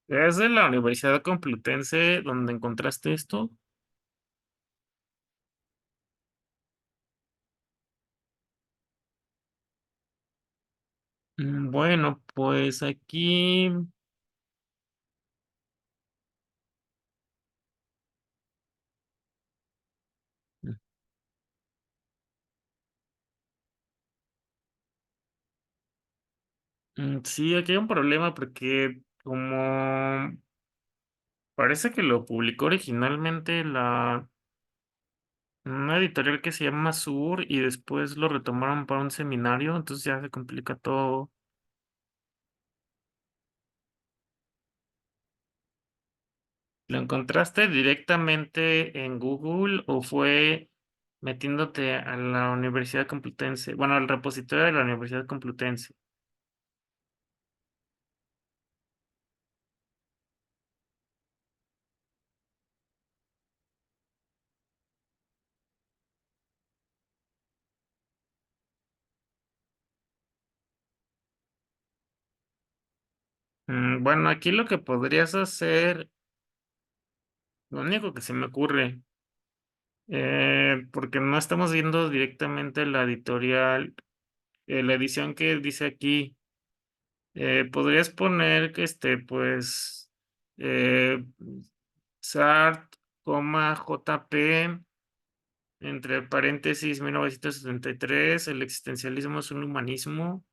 es de la Universidad Complutense donde encontraste esto. Bueno, pues aquí, sí, aquí hay un problema porque como parece que lo publicó originalmente una editorial que se llama Sur y después lo retomaron para un seminario, entonces ya se complica todo. ¿Lo encontraste directamente en Google o fue metiéndote a la Universidad Complutense? Bueno, al repositorio de la Universidad Complutense. Bueno, aquí lo que podrías hacer, lo único que se me ocurre, porque no estamos viendo directamente la editorial, la edición que dice aquí, podrías poner que pues, eh, SART, JP. Entre paréntesis, 1973, el existencialismo es un humanismo.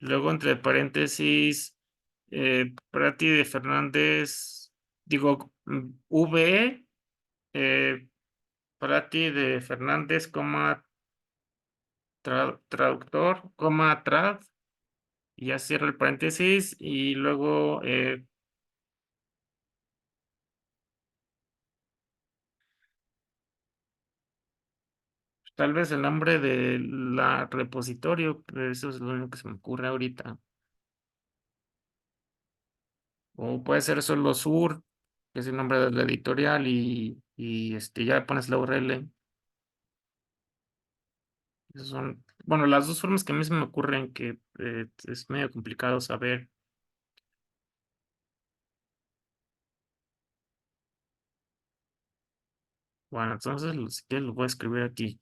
Luego, entre paréntesis, Prati de Fernández, digo, V, eh, Prati de Fernández, traductor, trad, y ya cierro el paréntesis, y luego, tal vez el nombre de la repositorio, pero eso es lo único que se me ocurre ahorita. O puede ser solo Sur, que es el nombre de la editorial, y ya pones la URL. Esas son, bueno, las dos formas que a mí se me ocurren que es medio complicado saber. Bueno, entonces si quieres lo voy a escribir aquí.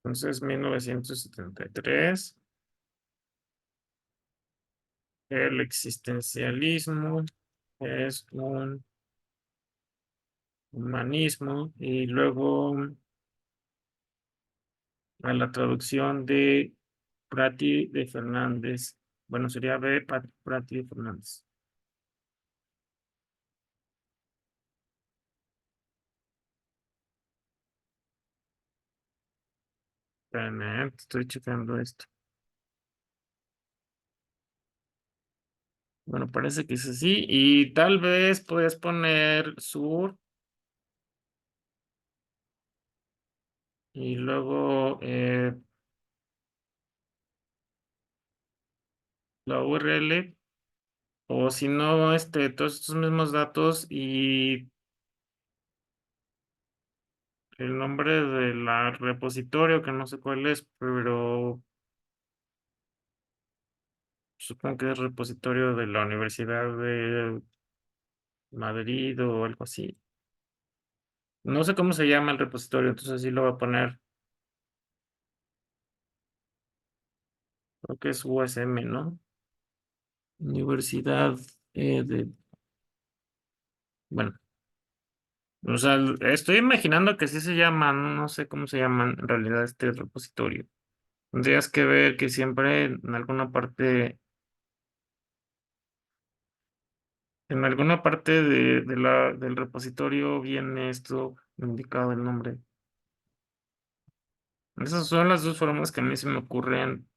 Entonces, 1973, el existencialismo es un humanismo, y luego a la traducción de Prati de Fernández. Bueno, sería B. Prati de Fernández. Espérame, estoy checando esto. Bueno, parece que es así. Y tal vez puedes poner sur y luego la URL. O si no, todos estos mismos datos y el nombre de la repositorio, que no sé cuál es, pero supongo que es repositorio de la Universidad de Madrid o algo así. No sé cómo se llama el repositorio, entonces sí lo voy a poner. Creo que es USM, ¿no? Universidad bueno, o sea, estoy imaginando que sí se llaman, no sé cómo se llaman en realidad este repositorio. Tendrías que ver que siempre en alguna parte del repositorio viene esto indicado el nombre. Esas son las dos formas que a mí se me ocurren,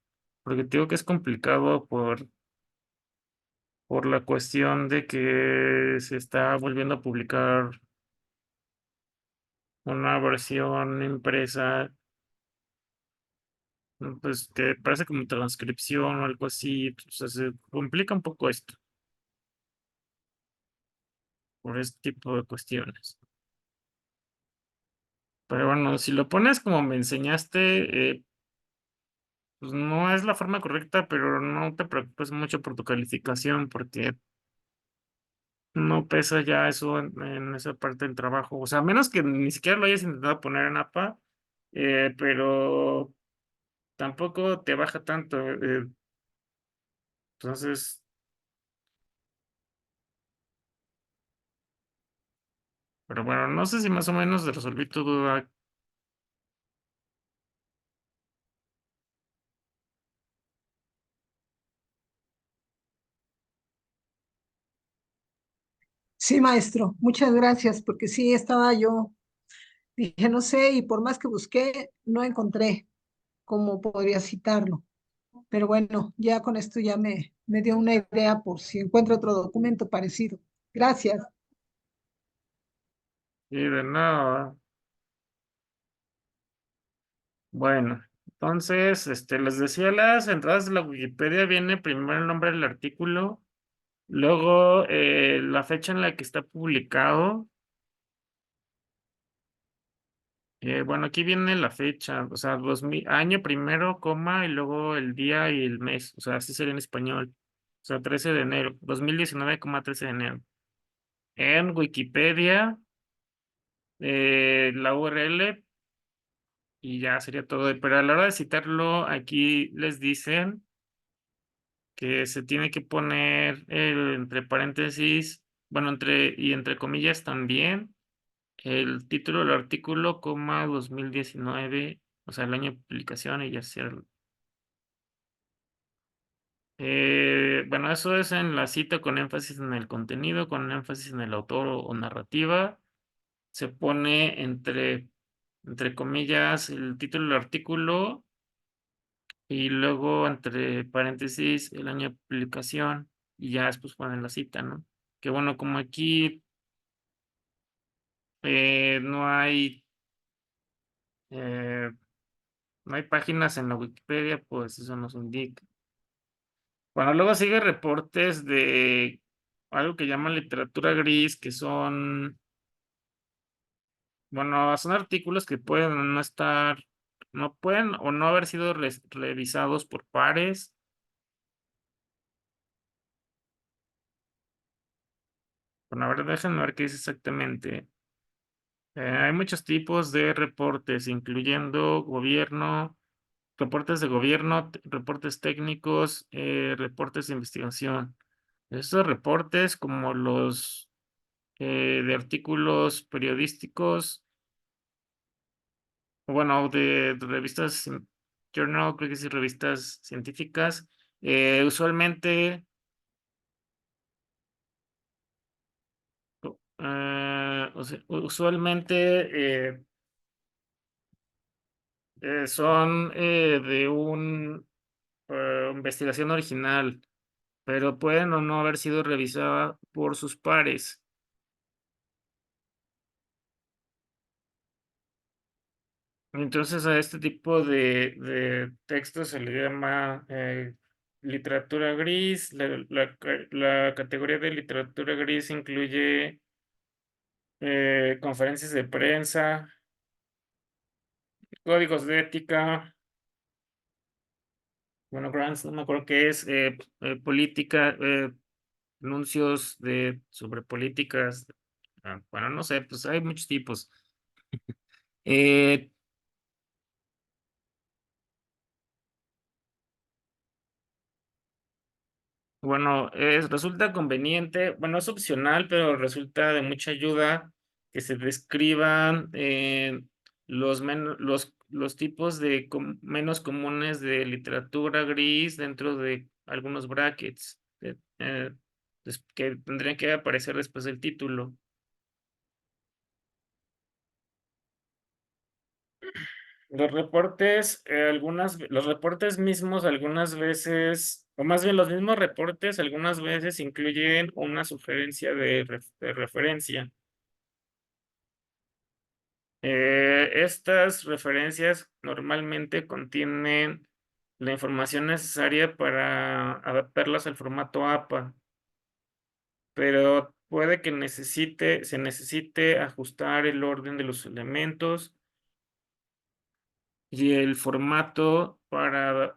porque te digo que es complicado por la cuestión de que se está volviendo a publicar una versión impresa, pues que parece como transcripción o algo así, pues, o sea, se complica un poco esto por este tipo de cuestiones. Pero bueno, si lo pones como me enseñaste, pues no es la forma correcta, pero no te preocupes mucho por tu calificación porque no pesa ya eso en esa parte del trabajo. O sea, a menos que ni siquiera lo hayas intentado poner en APA, pero tampoco te baja tanto. Entonces, pero bueno, no sé si más o menos resolví tu duda. Sí, maestro, muchas gracias, porque sí estaba yo, dije, no sé, y por más que busqué, no encontré cómo podría citarlo. Pero bueno, ya con esto ya me dio una idea por si encuentro otro documento parecido. Gracias. Y de nada. Bueno, entonces, les decía, las entradas de la Wikipedia viene primero el nombre del artículo, luego la fecha en la que está publicado. Bueno, aquí viene la fecha, o sea, 2000, año primero, coma, y luego el día y el mes, o sea, así sería en español. O sea, 13 de enero, 2019, 13 de enero. En Wikipedia, la URL y ya sería todo. Pero a la hora de citarlo, aquí les dicen que se tiene que poner entre paréntesis, bueno, entre comillas también, el título del artículo, coma 2019, o sea, el año de publicación y ya cierra. Bueno, eso es en la cita con énfasis en el contenido, con énfasis en el autor o narrativa. Se pone entre comillas el título del artículo y luego entre paréntesis el año de publicación y ya después ponen la cita, ¿no? Que bueno, como aquí no eh, no hay páginas en la Wikipedia, pues eso nos indica. Bueno, luego sigue reportes de algo que llaman literatura gris, que son, bueno, son artículos que pueden no estar, no pueden o no haber sido revisados por pares. Bueno, a ver, déjenme ver qué dice exactamente. Hay muchos tipos de reportes, incluyendo gobierno, reportes de gobierno, reportes técnicos, reportes de investigación. Estos reportes, como los de artículos periodísticos, bueno, de revistas, journal, creo que sí, revistas científicas, usualmente, o sea, usualmente Son de un investigación original, pero pueden o no haber sido revisadas por sus pares. Entonces, a este tipo de textos se le llama literatura gris. La categoría de literatura gris incluye conferencias de prensa, códigos de ética, bueno, grants, no me acuerdo qué es, política, anuncios sobre políticas. Bueno, no sé, pues hay muchos tipos. Eh, Bueno, resulta conveniente, bueno, es opcional, pero resulta de mucha ayuda que se describan los tipos de menos comunes de literatura gris dentro de algunos brackets que tendrían que aparecer después del título. Los reportes mismos algunas veces, o más bien los mismos reportes algunas veces incluyen una sugerencia de referencia. Estas referencias normalmente contienen la información necesaria para adaptarlas al formato APA, pero puede que se necesite ajustar el orden de los elementos y el formato para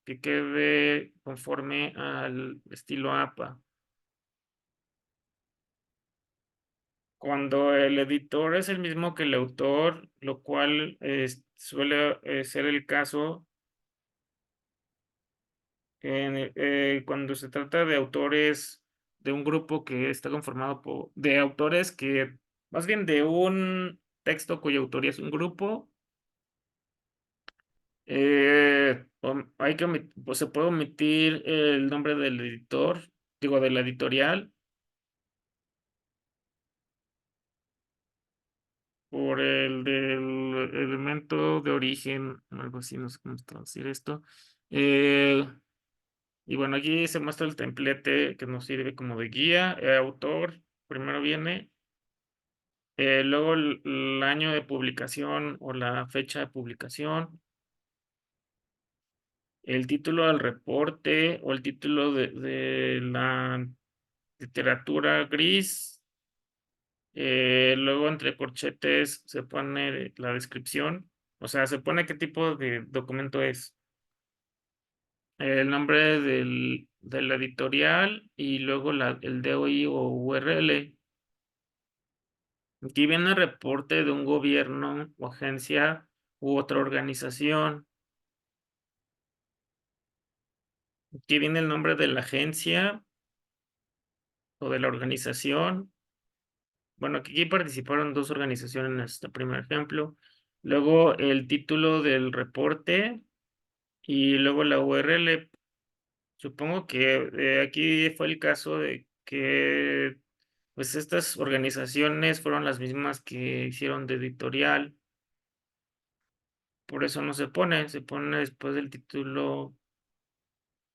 que quede conforme al estilo APA. Cuando el editor es el mismo que el autor, lo cual suele ser el caso cuando se trata de autores de un grupo que está conformado de autores que, más bien de un texto cuya autoría es un grupo. Pues se puede omitir el nombre del editor, digo, de la editorial, por el del elemento de origen, algo así, no sé cómo traducir esto. Eh, y bueno, aquí se muestra el templete que nos sirve como de guía. Autor, primero viene, luego el año de publicación o la fecha de publicación, el título del reporte o el título de la literatura gris. Luego entre corchetes se pone la descripción, o sea, se pone qué tipo de documento es, el nombre de la editorial y luego el DOI o URL. Aquí viene el reporte de un gobierno o agencia u otra organización. Aquí viene el nombre de la agencia o de la organización. Bueno, aquí participaron dos organizaciones en este primer ejemplo. Luego el título del reporte y luego la URL. Supongo que aquí fue el caso de que pues estas organizaciones fueron las mismas que hicieron de editorial. Por eso no se pone después del título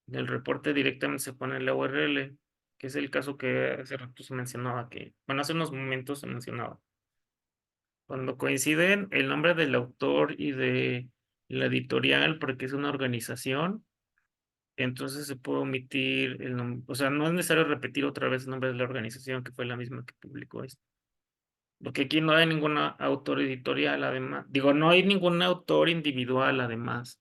del reporte directamente se pone la URL, que es el caso que hace rato se mencionaba bueno, hace unos momentos se mencionaba. Cuando coinciden el nombre del autor y de la editorial, porque es una organización, entonces se puede omitir el nombre, o sea, no es necesario repetir otra vez el nombre de la organización que fue la misma que publicó esto. Porque aquí no hay ningún autor editorial, además. Digo, no hay ningún autor individual, además.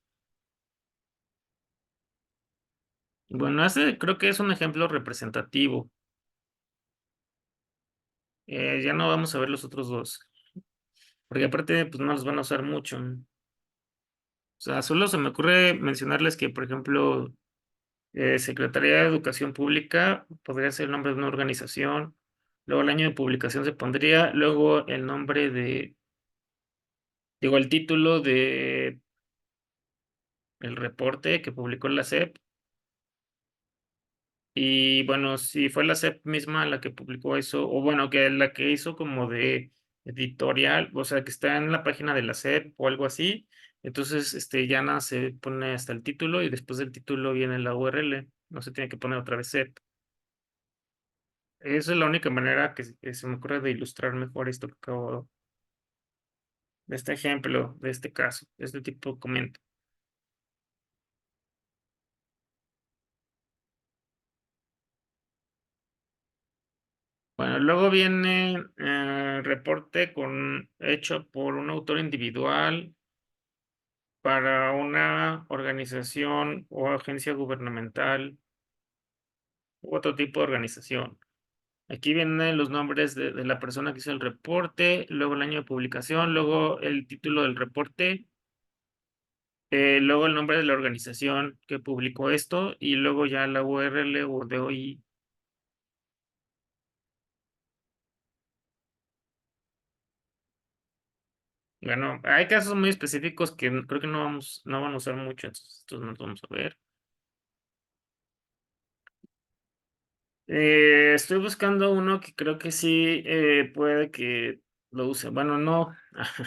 Bueno, creo que es un ejemplo representativo. Ya no vamos a ver los otros dos. Porque aparte, pues no los van a usar mucho. O sea, solo se me ocurre mencionarles que, por ejemplo, Secretaría de Educación Pública podría ser el nombre de una organización. Luego el año de publicación se pondría. Luego el nombre digo, el título de el reporte que publicó la SEP. Y bueno, si fue la SEP misma la que publicó eso, o bueno, que la que hizo como de editorial, o sea, que está en la página de la SEP o algo así, Entonces, ya nada se pone hasta el título y después del título viene la URL. No se tiene que poner otra vez set. Esa es la única manera que se me ocurre de ilustrar mejor esto que acabo de este ejemplo, de este caso, de este tipo de comento. Bueno, luego viene reporte hecho por un autor individual para una organización o agencia gubernamental u otro tipo de organización. Aquí vienen los nombres de la persona que hizo el reporte, luego el año de publicación, luego el título del reporte, luego el nombre de la organización que publicó esto y luego ya la URL o DOI. Bueno, hay casos muy específicos que creo que no van a usar mucho, entonces estos no los vamos a ver. Estoy buscando uno que creo que sí puede que lo use. Bueno, no,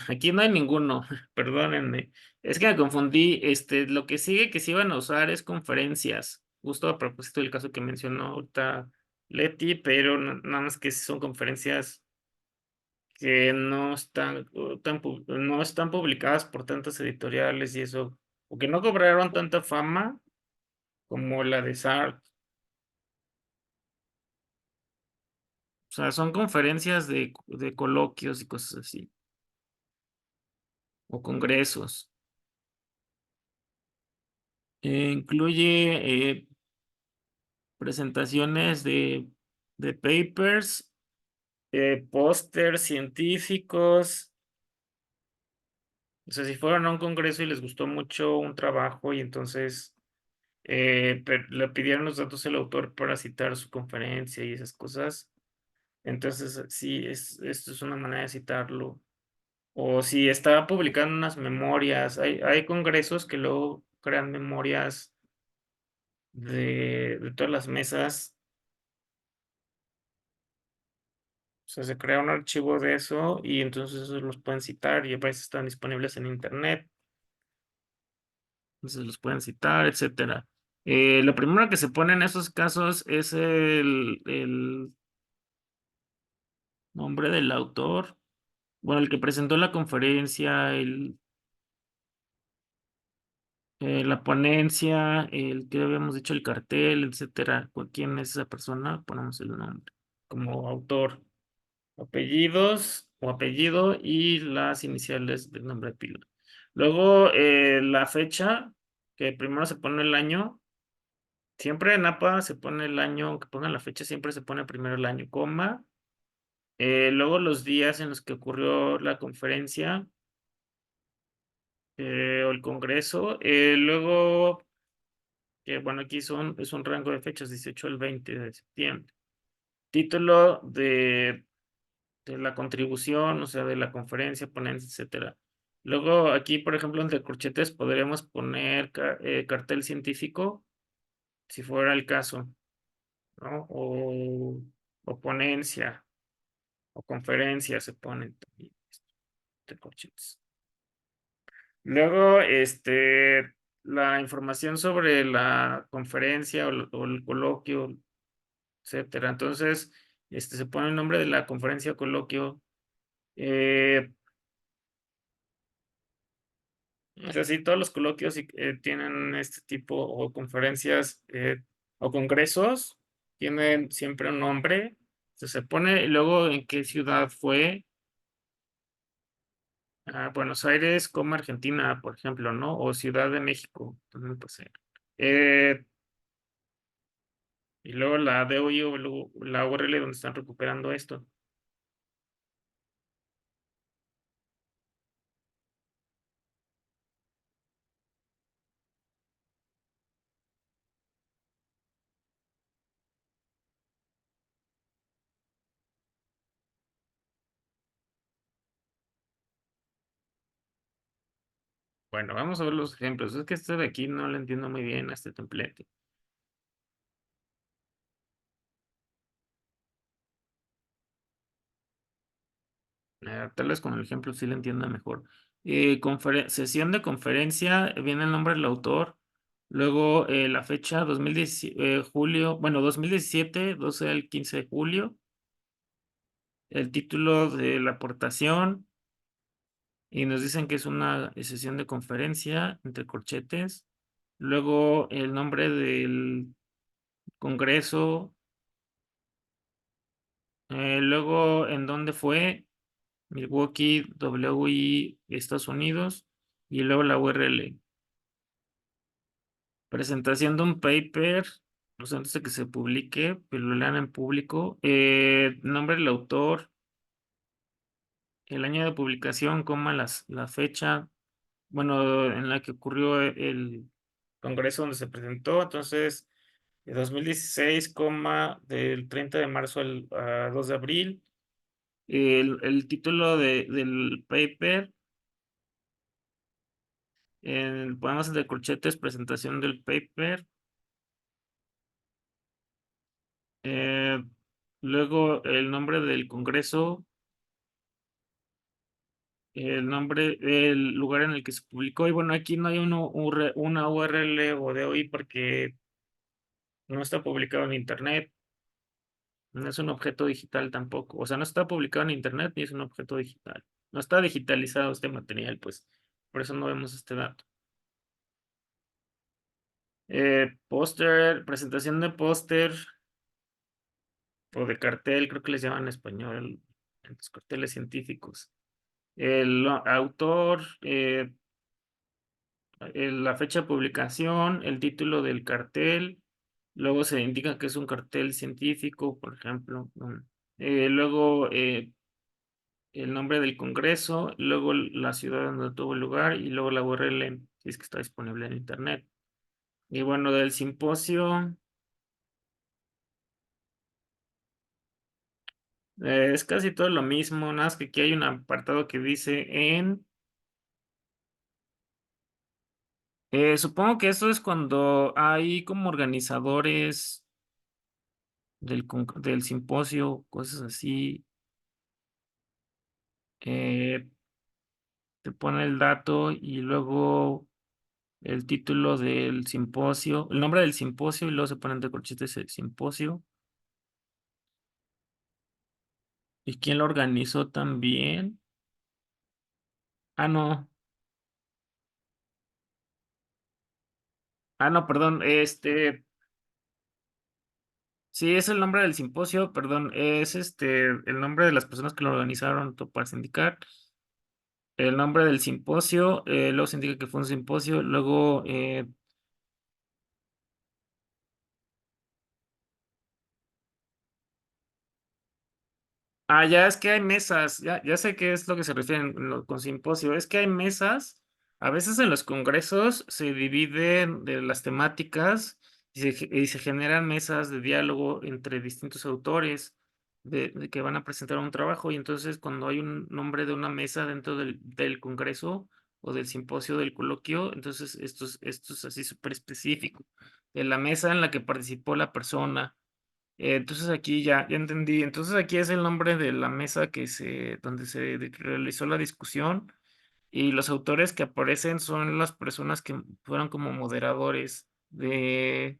aquí no hay ninguno, perdónenme. Es que me confundí. Lo que sigue que sí van a usar es conferencias, justo a propósito del caso que mencionó ahorita Leti, pero nada más que son conferencias que no están publicadas por tantas editoriales y eso, o que no cobraron tanta fama como la de SART. O sea, son conferencias de coloquios y cosas así, o congresos. Incluye presentaciones de papers, pósters científicos. O sea, si fueron a un congreso y les gustó mucho un trabajo y entonces le pidieron los datos al autor para citar su conferencia y esas cosas, entonces sí, esto es una manera de citarlo. O si está publicando unas memorias, hay congresos que luego crean memorias de todas las mesas. O sea, se crea un archivo de eso y entonces esos los pueden citar y a veces están disponibles en internet. Entonces los pueden citar, etcétera. Lo primero que se pone en esos casos es el nombre del autor, bueno, el que presentó la conferencia, la ponencia, el que habíamos dicho, el cartel, etcétera. ¿Quién es esa persona? Ponemos el nombre como autor, apellidos o apellido y las iniciales del nombre de pila. Luego la fecha, que primero se pone el año. Siempre en APA se pone el año, aunque pongan la fecha, siempre se pone primero el año, coma. Luego los días en los que ocurrió la conferencia o el congreso. Luego bueno, aquí es un rango de fechas, 18 al 20 de septiembre. Título de la contribución, o sea, de la conferencia, ponencia, etcétera. Luego aquí, por ejemplo, entre corchetes podríamos poner cartel científico, si fuera el caso, ¿no? O ponencia, o conferencia se ponen también entre corchetes. Luego, la información sobre la conferencia o el coloquio, etcétera. Entonces, se pone el nombre de la conferencia o coloquio. Eh, o sea, sí, todos los coloquios tienen este tipo o conferencias o congresos, tienen siempre un nombre. Se pone y luego en qué ciudad fue. Buenos Aires como Argentina, por ejemplo, ¿no? O Ciudad de México, también puede ser. Eh, y luego la DOI o luego la URL donde están recuperando esto. Bueno, vamos a ver los ejemplos. Es que este de aquí no lo entiendo muy bien, este templete. Tal vez con el ejemplo sí lo entienda mejor. Sesión de conferencia, viene el nombre del autor, luego la fecha 2017, julio, bueno, 2017, 12 al 15 de julio, el título de la aportación, y nos dicen que es una sesión de conferencia entre corchetes, luego el nombre del congreso, luego en dónde fue, Milwaukee, WI, Estados Unidos, y luego la URL. Presentación de un paper, o sea, antes de que se publique, pero lo lean en público. Nombre del autor, el año de publicación, coma la fecha, bueno, en la que ocurrió el congreso donde se presentó. Entonces, de 2016, coma, del 30 de marzo a 2 de abril. El título del paper, podemos de corchetes, presentación del paper. eh, Luego el nombre del congreso, el nombre, el lugar en el que se publicó. Y bueno, aquí no hay una URL o DOI porque no está publicado en Internet. No es un objeto digital tampoco. O sea, no está publicado en Internet ni es un objeto digital. No está digitalizado este material, pues. Por eso no vemos este dato. Póster, presentación de póster o de cartel, creo que les llaman en español, en los carteles científicos. El autor, la fecha de publicación, el título del cartel, luego se indica que es un cartel científico, por ejemplo, ¿no? Luego el nombre del congreso, luego la ciudad donde tuvo lugar y luego la URL, si es que está disponible en internet. Y bueno, del simposio, es casi todo lo mismo, nada más que aquí hay un apartado que dice supongo que eso es cuando hay como organizadores del simposio, cosas así. eh, Te pone el dato y luego el título del simposio, el nombre del simposio y luego se pone entre corchetes el simposio. ¿Y quién lo organizó también? Ah, no. Ah, no, perdón. Sí, es el nombre del simposio, perdón. Es el nombre de las personas que lo organizaron para sindicar. El nombre del simposio, luego se indica que fue un simposio, luego ya es que hay mesas, ya sé qué es lo que se refieren con simposio, es que hay mesas, a veces en los congresos se dividen de las temáticas y se generan mesas de diálogo entre distintos autores de que van a presentar un trabajo y entonces cuando hay un nombre de una mesa dentro del congreso o del simposio del coloquio, entonces esto es así súper específico, de la mesa en la que participó la persona. Entonces aquí ya entendí. Entonces aquí es el nombre de la mesa donde se realizó la discusión y los autores que aparecen son las personas que fueron como moderadores de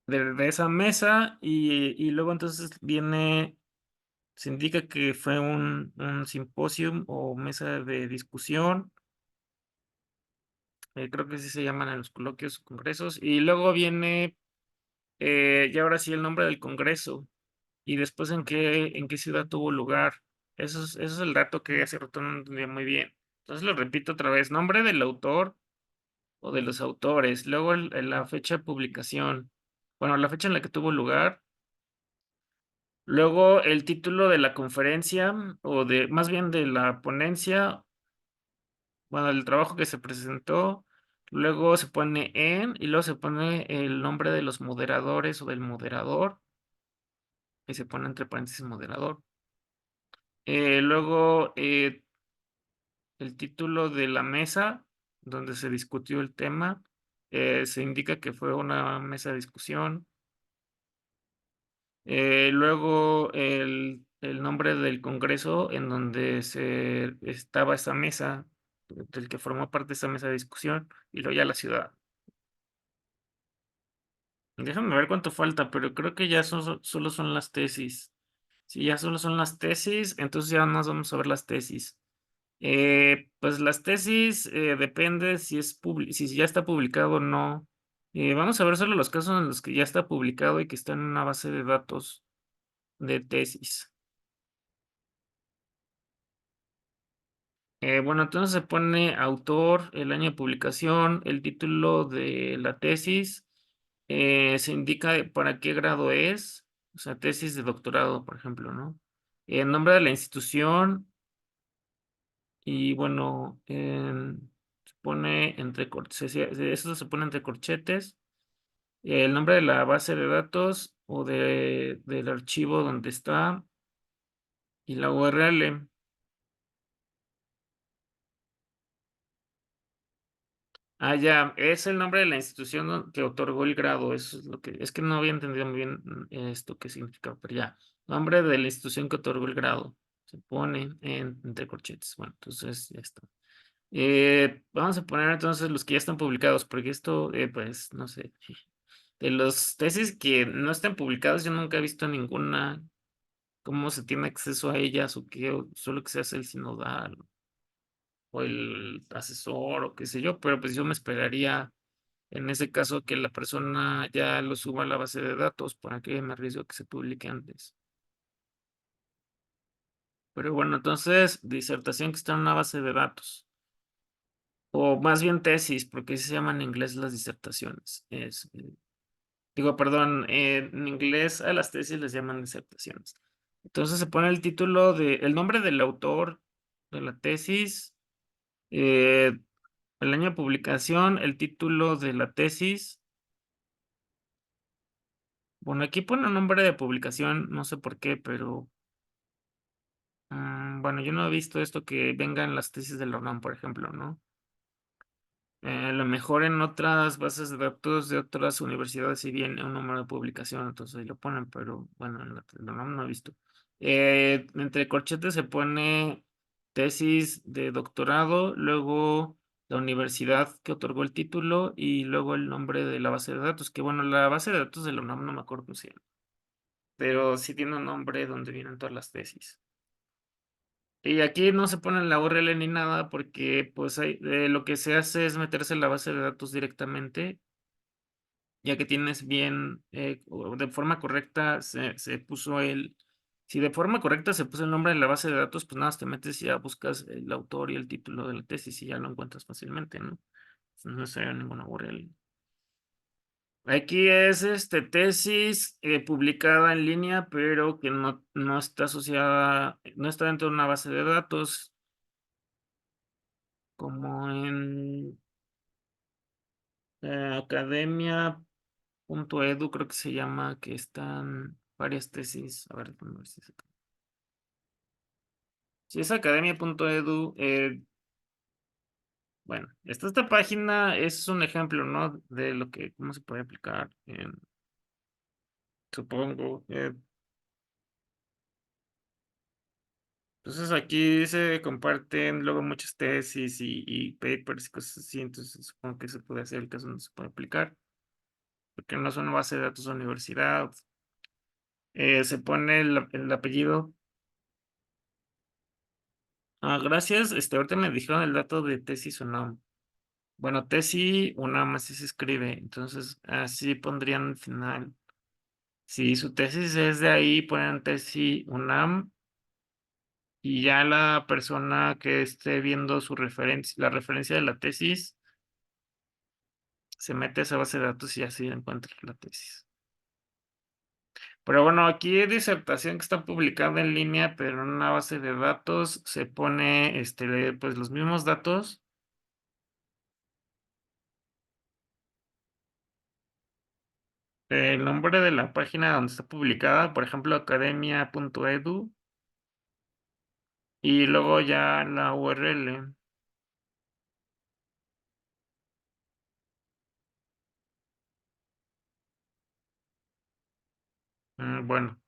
esa mesa y luego entonces se indica que fue un simposium o mesa de discusión. Creo que así se llaman en los coloquios, congresos. Y luego viene ya ahora sí el nombre del congreso. Y después en qué ciudad tuvo lugar. Eso es el dato que hace rato no entendía muy bien. Entonces lo repito otra vez, nombre del autor o de los autores, luego la fecha de publicación, bueno, la fecha en la que tuvo lugar, luego el título de la conferencia o más bien de la ponencia, bueno, el trabajo que se presentó, luego se pone y luego se pone el nombre de los moderadores o del moderador, y se pone entre paréntesis moderador. Luego el título de la mesa donde se discutió el tema, se indica que fue una mesa de discusión. Luego el nombre del congreso en donde se estaba esa mesa, del que formó parte de esa mesa de discusión, y luego ya la ciudad. Déjame ver cuánto falta, pero creo que ya solo son las tesis. Si ya solo son las tesis, entonces ya nos vamos a ver las tesis. Pues las tesis depende si ya está publicado o no. Vamos a ver solo los casos en los que ya está publicado y que están en una base de datos de tesis. Bueno, entonces se pone autor, el año de publicación, el título de la tesis, se indica para qué grado es, o sea, tesis de doctorado, por ejemplo, ¿no? El nombre de la institución y bueno, se pone entre eso se pone entre corchetes, el nombre de la base de datos o del archivo donde está y la URL. Ah, ya, es el nombre de la institución que otorgó el grado, eso es lo que, es que no había entendido muy bien esto qué significa, pero ya, nombre de la institución que otorgó el grado, se pone entre corchetes, bueno, entonces ya está. Vamos a poner entonces los que ya están publicados, porque esto, pues, no sé, de los tesis que no están publicadas, yo nunca he visto ninguna, cómo se tiene acceso a ellas o qué, o solo que se hace el sinodal o el asesor o qué sé yo, pero pues yo me esperaría en ese caso que la persona ya lo suba a la base de datos para que me arriesgo a que se publique antes. Pero bueno, entonces, disertación que está en una base de datos. O más bien tesis, porque así se llaman en inglés las disertaciones. Digo, perdón, en inglés a las tesis les llaman disertaciones. Entonces se pone el nombre del autor de la tesis, eh, el año de publicación, el título de la tesis. Bueno, aquí pone un nombre de publicación, no sé por qué, pero bueno, yo no he visto esto que vengan las tesis de la UNAM, por ejemplo, ¿no? A lo mejor en otras bases de datos de otras universidades sí viene un número de publicación, entonces ahí lo ponen, pero bueno, en la UNAM no he visto. Entre corchetes se pone tesis de doctorado, luego la universidad que otorgó el título y luego el nombre de la base de datos, que bueno, la base de datos de la UNAM no me acuerdo cómo se llama, pero sí tiene un nombre donde vienen todas las tesis. Y aquí no se pone la URL ni nada porque pues lo que se hace es meterse en la base de datos directamente, ya que tienes bien, o de forma correcta se puso si de forma correcta se puso el nombre en la base de datos, pues nada, más te metes y ya buscas el autor y el título de la tesis y ya lo encuentras fácilmente, ¿no? No es necesario ninguna URL. Aquí es tesis publicada en línea, pero que no está asociada, no está dentro de una base de datos, como en academia.edu, creo que se llama, que están varias tesis. A ver, déjame ver si es academia.edu, bueno, esta página es un ejemplo, ¿no? De cómo se puede aplicar, supongo. Entonces aquí se comparten luego muchas tesis y papers y cosas así, entonces supongo que se puede hacer el caso donde se puede aplicar, porque no es una base de datos de universidad. Se pone el apellido. Ah, gracias. Ahorita me dijeron el dato de tesis UNAM. Bueno, tesis UNAM así se escribe, entonces así pondrían al final. Si su tesis es de ahí, ponen tesis UNAM y ya la persona que esté viendo la referencia de la tesis, se mete a esa base de datos y así encuentra la tesis. Pero bueno, aquí hay disertación que está publicada en línea, pero en una base de datos se pone pues los mismos datos. El nombre de la página donde está publicada, por ejemplo, academia.edu, y luego ya la URL. Bueno,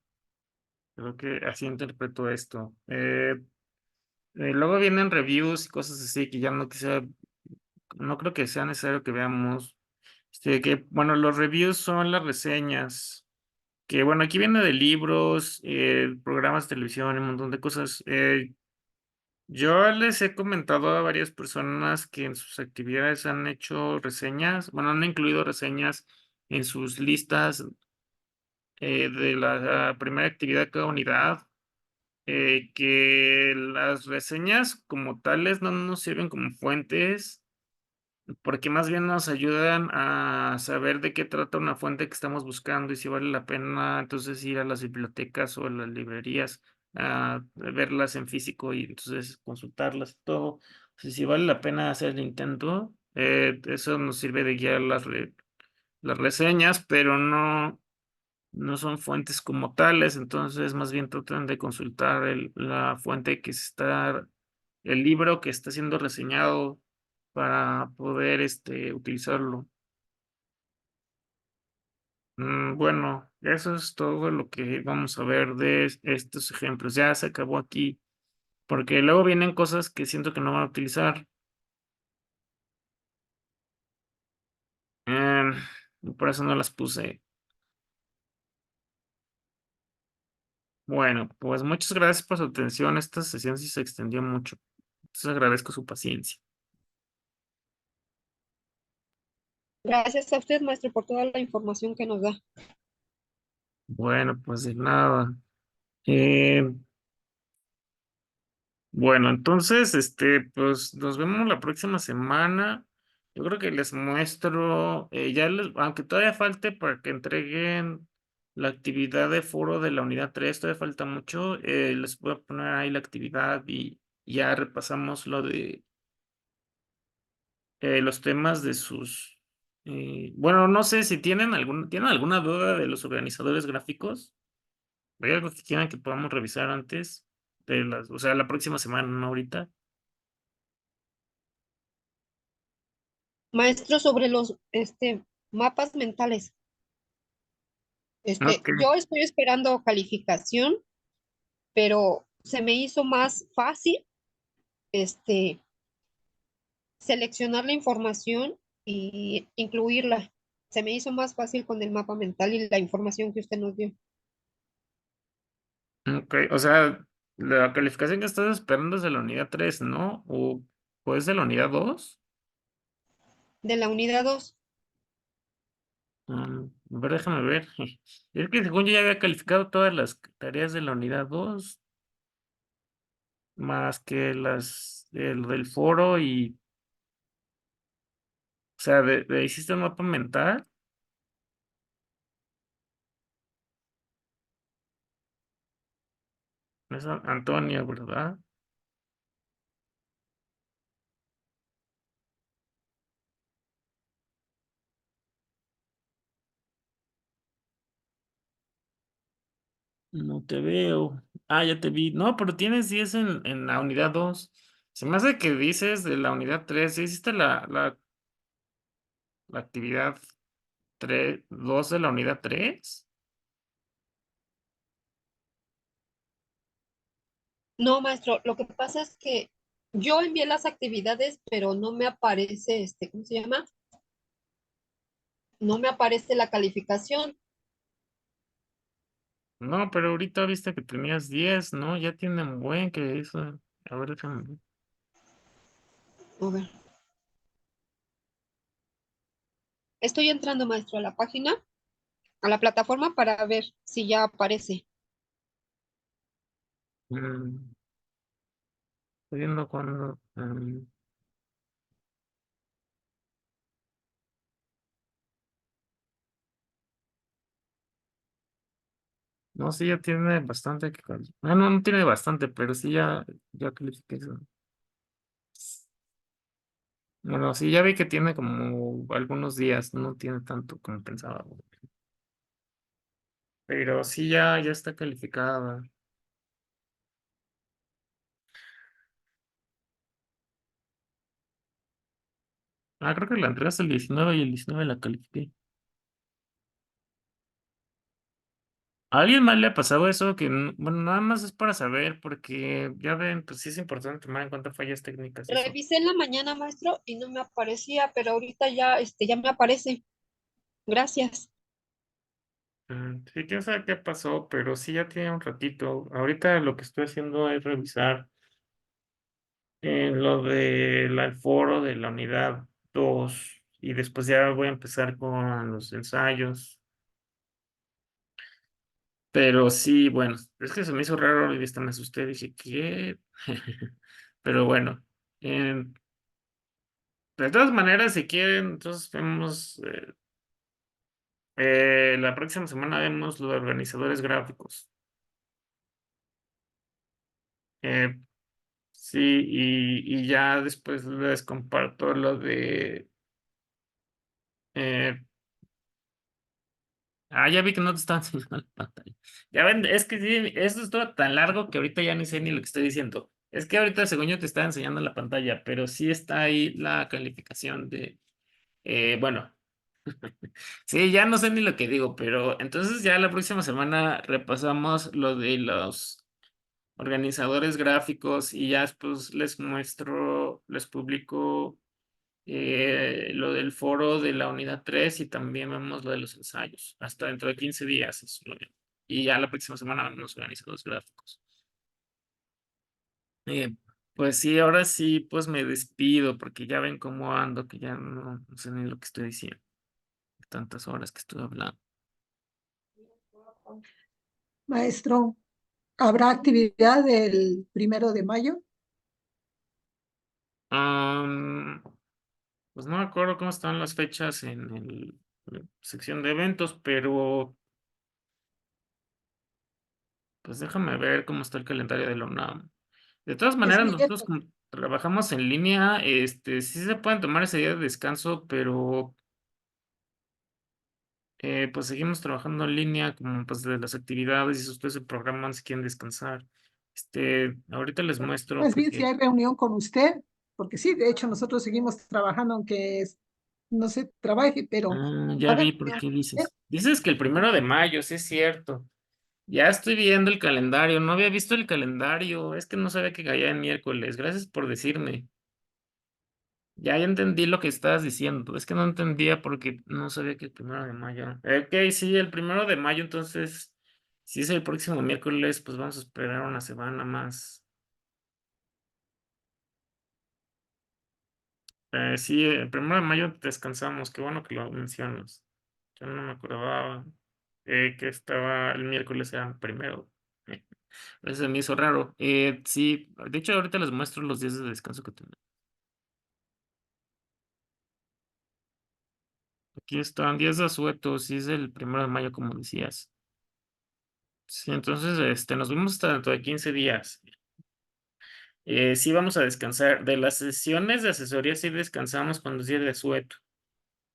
Creo que así interpreto esto. Luego vienen reviews y cosas así que ya no quisiera, no creo que sea necesario que veamos. Bueno, los reviews son las reseñas. Que bueno, aquí viene de libros, programas de televisión, un montón de cosas. Yo les he comentado a varias personas que en sus actividades han hecho reseñas, bueno, han incluido reseñas en sus listas de la primera actividad de cada unidad, que las reseñas como tales no nos sirven como fuentes, porque más bien nos ayudan a saber de qué trata una fuente que estamos buscando y si vale la pena entonces ir a las bibliotecas o a las librerías a verlas en físico y entonces consultarlas y todo. O sea, si vale la pena hacer el intento, eso nos sirve de guiar las reseñas, pero no son fuentes como tales, entonces más bien tratan de consultar la fuente que se está, el libro que está siendo reseñado para poder utilizarlo. Bueno, eso es todo lo que vamos a ver de estos ejemplos. Ya se acabó aquí, porque luego vienen cosas que siento que no van a utilizar. em, y por eso no las puse. Bueno, pues muchas gracias por su atención. Esta sesión sí se extendió mucho. Entonces agradezco su paciencia. Gracias a usted, maestro, por toda la información que nos da. Bueno, pues de nada. Eh, bueno, entonces, pues nos vemos la próxima semana. Yo creo que les muestro, aunque todavía falte para que entreguen la actividad de foro de la unidad 3, todavía falta mucho. Les voy a poner ahí la actividad y ya repasamos lo de los temas de sus. Bueno, no sé si ¿tienen alguna duda de los organizadores gráficos? ¿Hay algo que quieran que podamos revisar antes o sea, la próxima semana, no ahorita? Maestro, sobre los mapas mentales. Ok. Yo estoy esperando calificación, pero se me hizo más fácil este, seleccionar la información y incluirla. Se me hizo más fácil con el mapa mental y la información que usted nos dio. Ok, o sea, la calificación que estás esperando es de la unidad 3, ¿no? ¿O es de la unidad 2? De la unidad 2. A ver, déjame ver. Es que según yo ya había calificado todas las tareas de la unidad 2, más que el del foro o sea, hiciste un mapa mental. Es Antonio, ¿verdad? No te veo. Ah, ya te vi. No, pero tienes 10 en la unidad 2. Se me hace que dices de la unidad 3. ¿Sí hiciste la actividad 2 de la unidad 3? No, maestro, lo que pasa es que yo envié las actividades, pero no me aparece, ¿cómo se llama? No me aparece la calificación. No, pero ahorita viste que tenías 10, ¿no? Ya tienen buen que eso. A ver, déjame ver. A ver, estoy entrando, maestro, a la página, a la plataforma para ver si ya aparece. Mm, Estoy viendo cuando. No, sí, ya tiene bastante Ah, no, no tiene bastante, pero sí ya califiqué eso. Bueno, sí, ya vi que tiene como algunos días, no tiene tanto como pensaba. Pero sí, ya está calificada. Ah, creo que la entregaste el 19 y el 19 la califiqué. ¿A alguien más le ha pasado eso? Que, bueno, nada más es para saber, porque ya ven, pues sí es importante tomar en cuenta fallas técnicas y eso. Revisé en la mañana, maestro, y no me aparecía, pero ahorita ya, ya me aparece. Gracias. Sí, quién sabe qué pasó, pero sí ya tiene un ratito. Ahorita lo que estoy haciendo es revisar lo del foro de la unidad 2 y después ya voy a empezar con los ensayos. Pero sí, bueno, es que se me hizo raro y hasta me asusté, dije, ¿qué? Pero bueno, em, de todas maneras, si quieren, entonces vemos, la próxima semana vemos los organizadores gráficos. Eh, sí, y ya después les comparto lo de... eh, ya vi que no te estaba enseñando la pantalla. Ya ven, es que sí, esto es todo tan largo que ahorita ya ni sé ni lo que estoy diciendo. Es que ahorita, según yo, te estaba enseñando la pantalla, pero sí está ahí la calificación de... bueno, sí, ya no sé ni lo que digo, pero entonces ya la próxima semana repasamos lo de los organizadores gráficos y ya después les muestro, les publico lo del foro de la unidad 3 y también vemos lo de los ensayos. Hasta dentro de 15 días. Y ya la próxima semana vemos los organizadores gráficos. Eh, pues sí, ahora sí, pues me despido porque ya ven cómo ando, que ya no sé ni lo que estoy diciendo. Tantas horas que estoy hablando. Maestro, ¿habrá actividad el 1 de mayo? Am, pues no me acuerdo cómo están las fechas en la sección de eventos, pero pues déjame ver cómo está el calendario de la UNAM. De todas Es maneras, nosotros miércoles. como trabajamos en línea, sí se pueden tomar ese día de descanso, pero pues seguimos trabajando en línea, como pues de las actividades, y si ustedes se programan si quieren descansar. Ahorita les muestro Más bien si porque hay reunión con usted, porque sí, de hecho nosotros seguimos trabajando aunque no se trabaje, pero va a ya haber vi por reunión qué con usted. dices. Dices que el 1 de mayo, sí es cierto. Ya estoy viendo el calendario, no había visto el calendario, es que no sabía que caía en miércoles. Gracias por decirme. Ya entendí lo que estabas diciendo. Es que no entendía porque no sabía que el 1 de mayo. Ok, sí, el 1 de mayo, entonces, si es el próximo miércoles, pues vamos a esperar una semana más. Sí, el 1 de mayo descansamos, qué bueno que lo mencionas. Yo no me acordaba que estaba el miércoles era el primero. Eso se me hizo raro. Sí, de hecho, ahorita les muestro los días de descanso que tenemos. Aquí están días de asueto, sí es el 1 de mayo, como decías. Sí, entonces, nos vemos hasta dentro de 15 días. Sí vamos a descansar. De las sesiones de asesoría sí descansamos cuando es día de asueto.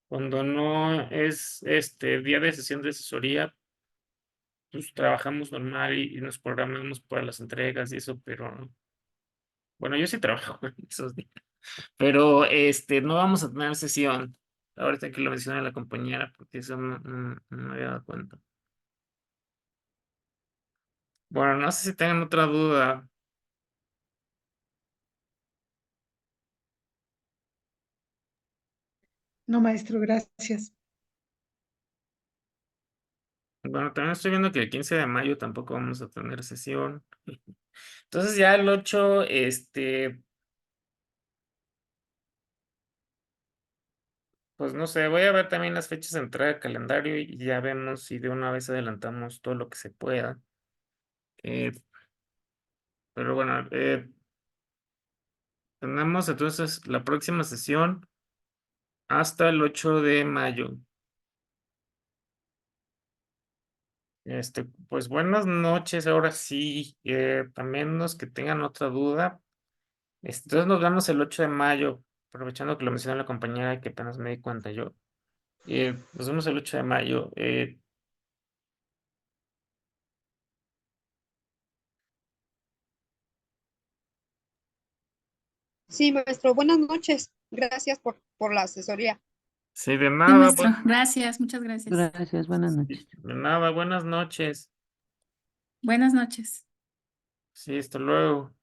Cuando no es día de sesión de asesoría, pues trabajamos normal y nos programamos para las entregas y eso, pero bueno, yo sí trabajo en esos días. Pero no vamos a tener sesión. Ahorita que lo menciona la compañera, porque eso no me había dado cuenta. Bueno, no sé si tengan otra duda. No, maestro, gracias. Bueno, también estoy viendo que el 15 de mayo tampoco vamos a tener sesión. Entonces ya el 8, pues no sé, voy a ver también las fechas de entrada al calendario y ya vemos si de una vez adelantamos todo lo que se pueda. Eh, pero bueno, tenemos entonces la próxima sesión hasta el 8 de mayo. Pues buenas noches, ahora sí, también los que tengan otra duda. Entonces nos vemos el 8 de mayo, aprovechando que lo mencionó la compañera que apenas me di cuenta yo. Nos vemos el 8 de mayo. Sí, maestro, buenas noches. Gracias por la asesoría. Sí, de Sí, nada, maestro. Gracias, muchas gracias. Gracias, buenas noches. de nada, buenas noches. Buenas noches. Sí, hasta luego.